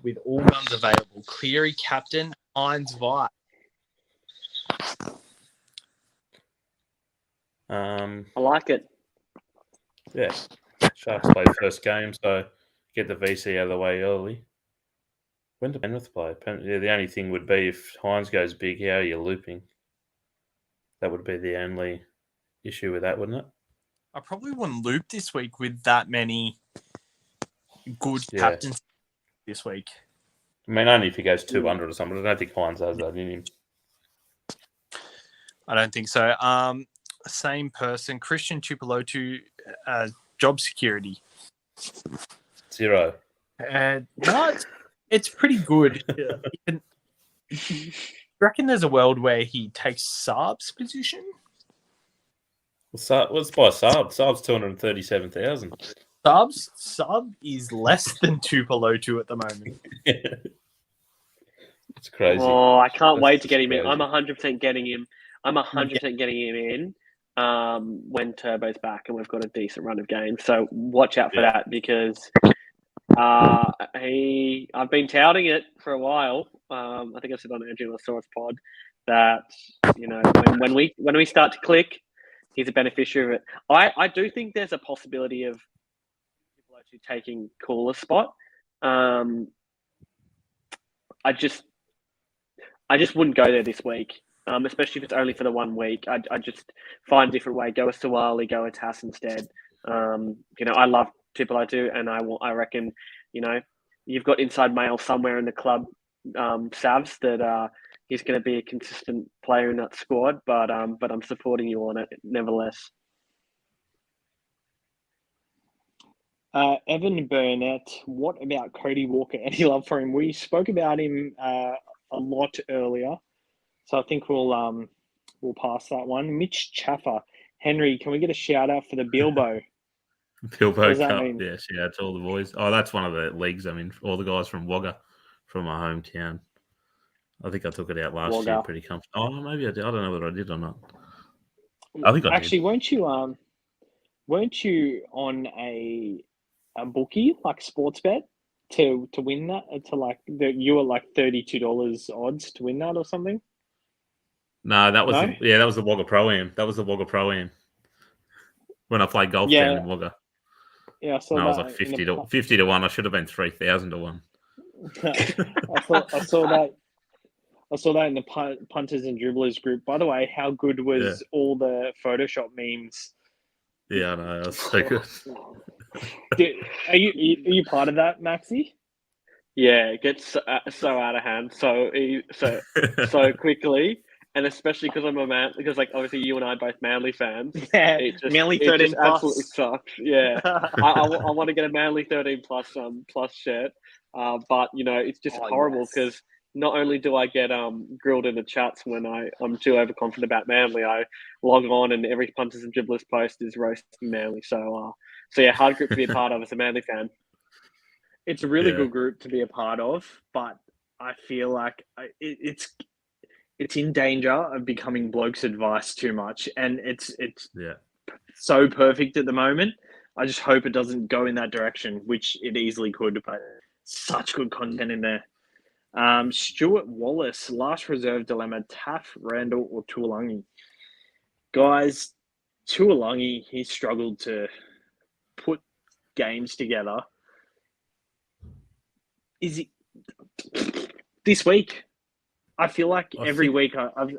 with all guns available. Cleary captain, Hines vice. I like it. Yeah, Sharks play the first game, so get the VC out of the way early. When do Penrith play? Yeah, the only thing would be if Hines goes big, how are you looping? That would be the only issue with that, wouldn't it? I probably wouldn't loop this week with that many good captains this week. I mean, only if he goes 200 or something. I don't think Hines has that in him. I don't think so. Same person, Christian Tupelotu, job security. 0. No, it's pretty good. Do you reckon there's a world where he takes Saab's position? What's by Saab? Saab's 237,000. Saab is less than Tupelotu at the moment. It's crazy. Oh, I can't wait to get him in. I'm 100% getting him. I'm 100% getting him in when Turbo's back and we've got a decent run of games. So watch out for that because I've been touting it for a while. I think I said on Angelosaurus pod that when we start to click, he's a beneficiary of it. I do think there's a possibility of people actually taking Cooler's spot. I just wouldn't go there this week, especially if it's only for the 1 week. I just find a different way. Go with Sawali, go with Tass instead. I love Tupelotu, and I reckon, you've got inside mail somewhere in the club, Savs, that he's going to be a consistent player in that squad. But I'm supporting you on it nevertheless. Evan Burnett, what about Cody Walker? Any love for him? We spoke about him a lot earlier, so I think we'll pass that one. Mitch Chaffer, Henry, can we get a shout out for the Bilbo? Bilbo Cup, yeah, shout out to all the boys. Oh, that's one of the leagues. I mean, all the guys from Wagga, from my hometown. I think I took it out last year pretty comfortable. Oh, maybe I did. I don't know whether I did or not. I think I actually did. weren't you on a bookie like Sportsbet to win that? You were like $32 odds to win that or something. No, that was that was the Wagga Pro Am. That was the Wagga Pro Am when I played golf down in Wagga. Yeah, I saw I was like 50 to 1. I should have been 3,000 to 1. I saw that. I saw that in the punters and dribblers group. By the way, how good was all the Photoshop memes? Yeah, I know. That was so good. Are you part of that, Maxi? Yeah, it gets so out of hand so quickly, and especially because I'm a man. Because obviously you and I are both Manly fans. Yeah, Manly 13 just plus. Absolutely sucks. Yeah, I want to get a Manly 13 plus shirt, but it's just horrible because. Not only do I get grilled in the chats when I'm too overconfident about Manly, I log on and every punters and dribblers post is roasting Manly. So yeah, hard group to be a part of as a Manly fan. It's a really good group to be a part of, but I feel like it's in danger of becoming bloke's advice too much, and it's so perfect at the moment. I just hope it doesn't go in that direction, which it easily could. But such good content in there. Stuart Wallace, last reserve dilemma, Taafe, Randall or Tuolangi? Guys, Tuolangi, he struggled to put games together. Is he this week? I feel like every week I've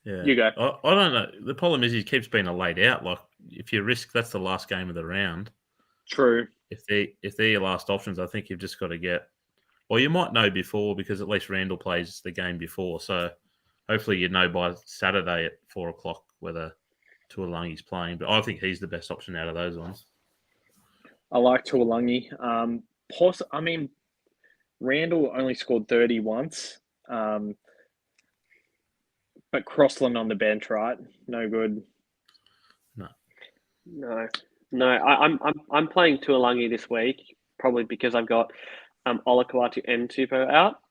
You go. I don't know. The problem is he keeps being laid out. Like if you risk, that's the last game of the round. True. If they're your last options, I think you've just got to get. Well, you might know before because at least Randall plays the game before. So hopefully you know by Saturday at 4:00 whether Tuolangi's playing. But I think he's the best option out of those ones. I like Tuolangi. Randall only scored 30 once. But Crossland on the bench, right? No good. No. I'm playing Tuolangi this week, probably because I've got Olakau'atu and Tupou out.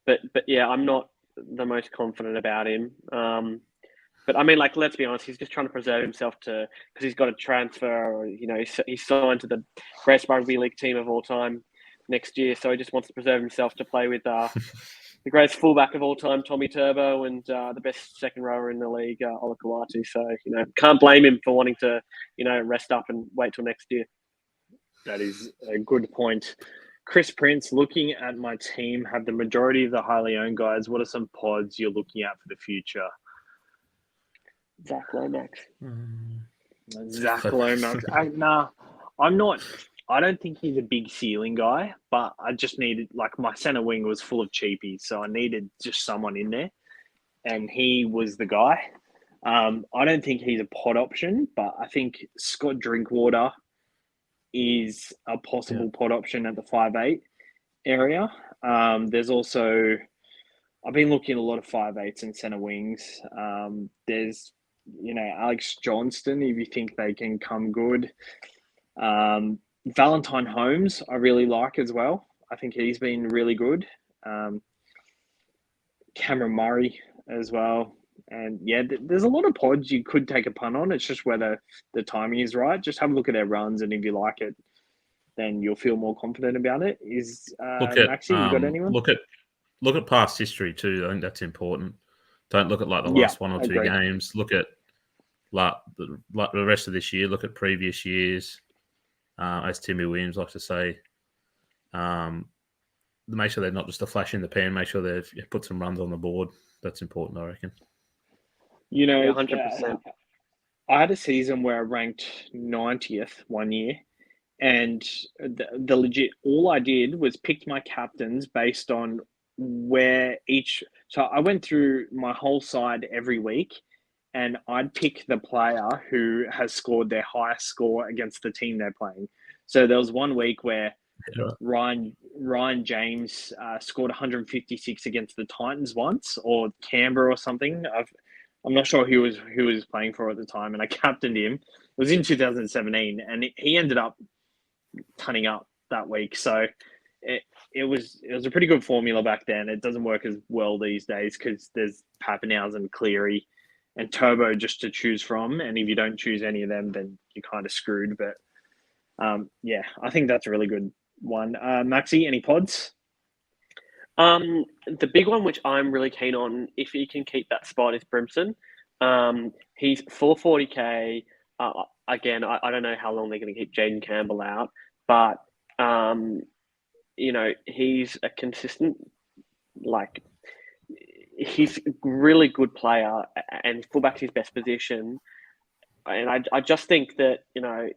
But yeah, I'm not the most confident about him. But I mean, let's be honest, he's just trying to preserve himself because he's got a transfer, or he's signed to the greatest rugby league team of all time next year, so he just wants to preserve himself to play with the greatest fullback of all time, Tommy Turbo, and the best second rower in the league, Ola Kawatu. So, can't blame him for wanting to, rest up and wait till next year. That is a good point. Chris Prince, looking at my team, have the majority of the highly owned guys. What are some pods you're looking at for the future? Zach Lomax. Zach Lomax. I'm not. I don't think he's a big ceiling guy, but I just needed, my center wing was full of cheapies, so I needed just someone in there, and he was the guy. I don't think he's a pod option, but I think Scott Drinkwater is a possible pod option at the 5'8" area. There's also, I've been looking at a lot of 5'8s and center wings. There's, Alex Johnston, if you think they can come good. Valentine Holmes, I really like as well. I think he's been really good. Cameron Murray as well. And there's a lot of pods you could take a punt on. It's just whether the timing is right. Just have a look at their runs, and if you like it, then you'll feel more confident about it. Maxie, you got anyone? Look at past history too. I think that's important. Don't look at the last one or two games. Look at the rest of this year. Look at previous years. As Timmy Williams likes to say, make sure they're not just a flash in the pan. Make sure they've put some runs on the board. That's important, I reckon. 100%. I had a season where I ranked 90th one year, and the legit, all I did was picked my captains based on where each. So I went through my whole side every week, and I'd pick the player who has scored their highest score against the team they're playing. So there was one week where Ryan James scored 156 against the Titans once, or Canberra or something. I'm not sure who was playing for at the time, and I captained him. It was in 2017, and he ended up turning up that week. So it was a pretty good formula back then. It doesn't work as well these days because there's Pappenhausen, Cleary, and Turbo just to choose from. And if you don't choose any of them, then you're kind of screwed. But I think that's a really good one. Maxie, any pods? The big one, which I'm really keen on, if he can keep that spot, is Brimson. He's 440k. Again, I don't know how long they're going to keep Jaden Campbell out, but he's a consistent, he's a really good player, and fullback's his best position. And I just think that,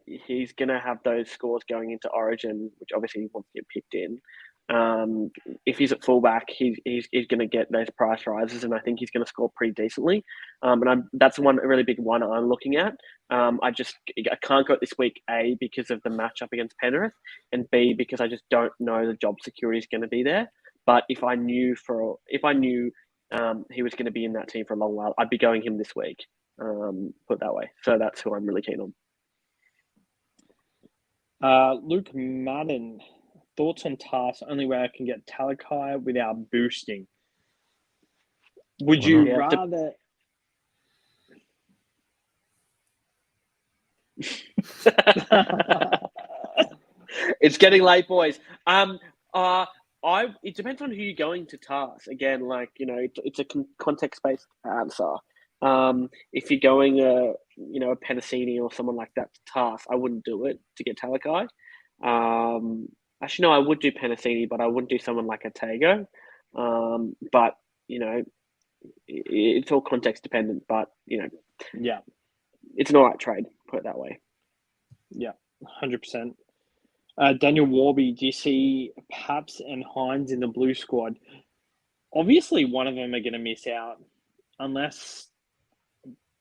he's going to have those scores going into Origin, which obviously he wants to get picked in. If he's at fullback, he's going to get those price rises, and I think he's going to score pretty decently. That's a really big one I'm looking at. I can't go this week, A, because of the matchup against Penrith, and B, because I just don't know the job security is going to be there. But if I knew he was going to be in that team for a long while, I'd be going him this week. Put it that way. So that's who I'm really keen on. Luke Madden, thoughts on Taafe? Only way I can get Talakai without boosting. Would you rather? It's getting late, boys. It depends on who you're going to Taafe. Again, it's a context-based answer. If you're going a Penasini or someone like that to Taafe, I wouldn't do it to get Talakai. Actually, no, I would do Penasini, but I wouldn't do someone like a Tago. But it's all context dependent. But it's an alright trade. Put it that way. Yeah, 100%. Daniel Warby, do you see Paps and Hines in the blue squad? Obviously, one of them are going to miss out unless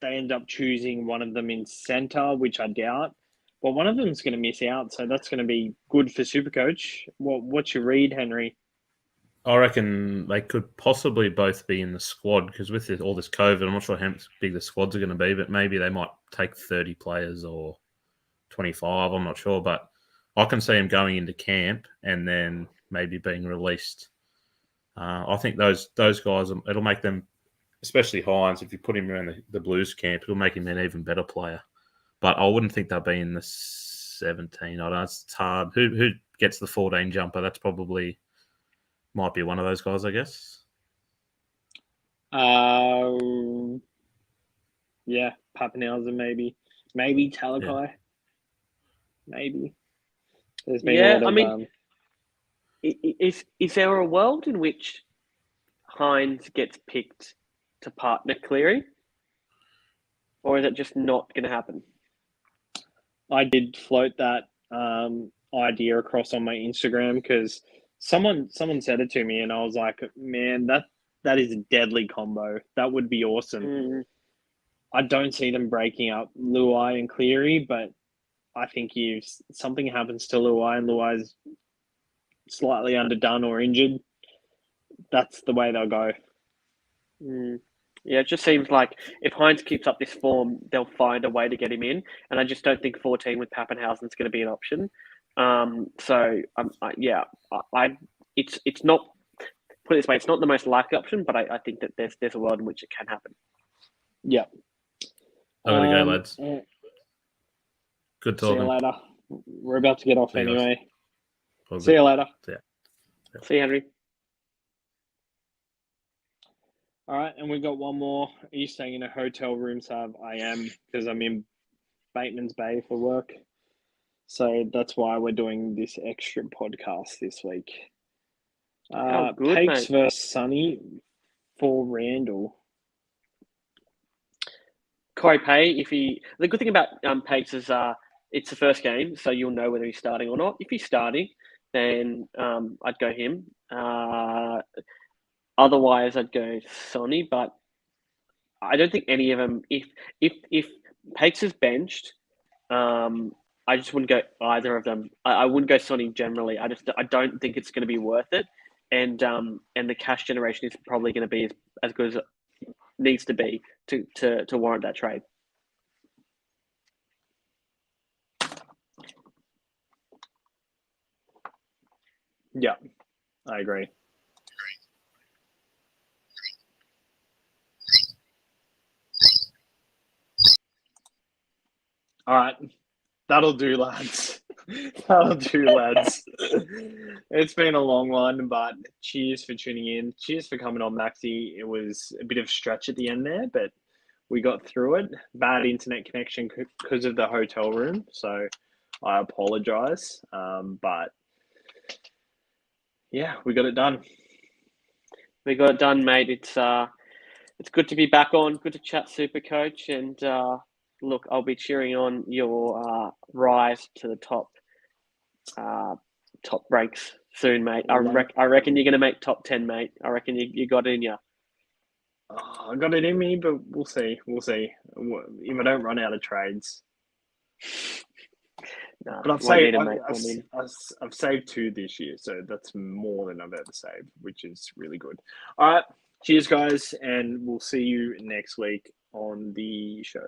they end up choosing one of them in centre, which I doubt. But one of them is going to miss out, so that's going to be good for Supercoach. What's your read, Henry? I reckon they could possibly both be in the squad because with all this COVID, I'm not sure how big the squads are going to be, but maybe they might take 30 players or 25. I'm not sure, but I can see him going into camp and then maybe being released. I think those guys, it'll make them, especially Hines, if you put him around the Blues camp, it'll make him an even better player. But I wouldn't think they'll be in the 17. I don't know. It's hard. Who gets the 14 jumper? That's probably might be one of those guys, I guess. Yeah, Pappenhausen maybe. Maybe Talakai. Yeah. Maybe. There's been a lot of... Is there a world in which Hines gets picked to partner Cleary? Or is it just not going to happen? I did float that idea across on my Instagram because someone said it to me and I was like, man, that is a deadly combo. That would be awesome. Mm. I don't see them breaking up Luai and Cleary, but I think if something happens to Luai and Luai's slightly underdone or injured, that's the way they'll go. Mm. Yeah, it just seems like if Hines keeps up this form, they'll find a way to get him in. And I just don't think 14 with Pappenhausen is going to be an option. It's not, put it this way, it's not the most likely option, but I think that there's a world in which it can happen. Yeah. I'm going to go, lads. Good talking. See you later. We're about to get off anyway. See you later. Yeah. See you, Henry. All right, and we've got one more. Are you staying in a hotel room, Sav? I am, because I'm in Bateman's Bay for work. So that's why we're doing this extra podcast this week. Pakes versus Sonny for Randall. Corey Pay, the good thing about Pakes is it's the first game, so you'll know whether he's starting or not. If he's starting, then I'd go him. Otherwise, I'd go Sonny, but I don't think any of them. If Pakes is benched, I just wouldn't go either of them. I wouldn't go Sonny generally. I don't think it's going to be worth it, and the cash generation is probably going to be as good as it needs to be to warrant that trade. Yeah, I agree. All right. That'll do, lads. That'll do, lads. It's been a long one, but cheers for tuning in. Cheers for coming on, Maxi. It was a bit of a stretch at the end there, but we got through it. Bad internet connection because of the hotel room, so I apologize. But yeah, we got it done. We got it done, mate. It's good to be back on. Good to chat SuperCoach, and look, I'll be cheering on your rise to the top ranks soon, mate. I reckon you're going to make top 10, mate. I reckon you got it in you. I got it in me, but we'll see. We'll see if I don't run out of trades. No, but I've saved 2 this year, so that's more than I've ever saved, which is really good. All right, cheers, guys, and we'll see you next week on the show.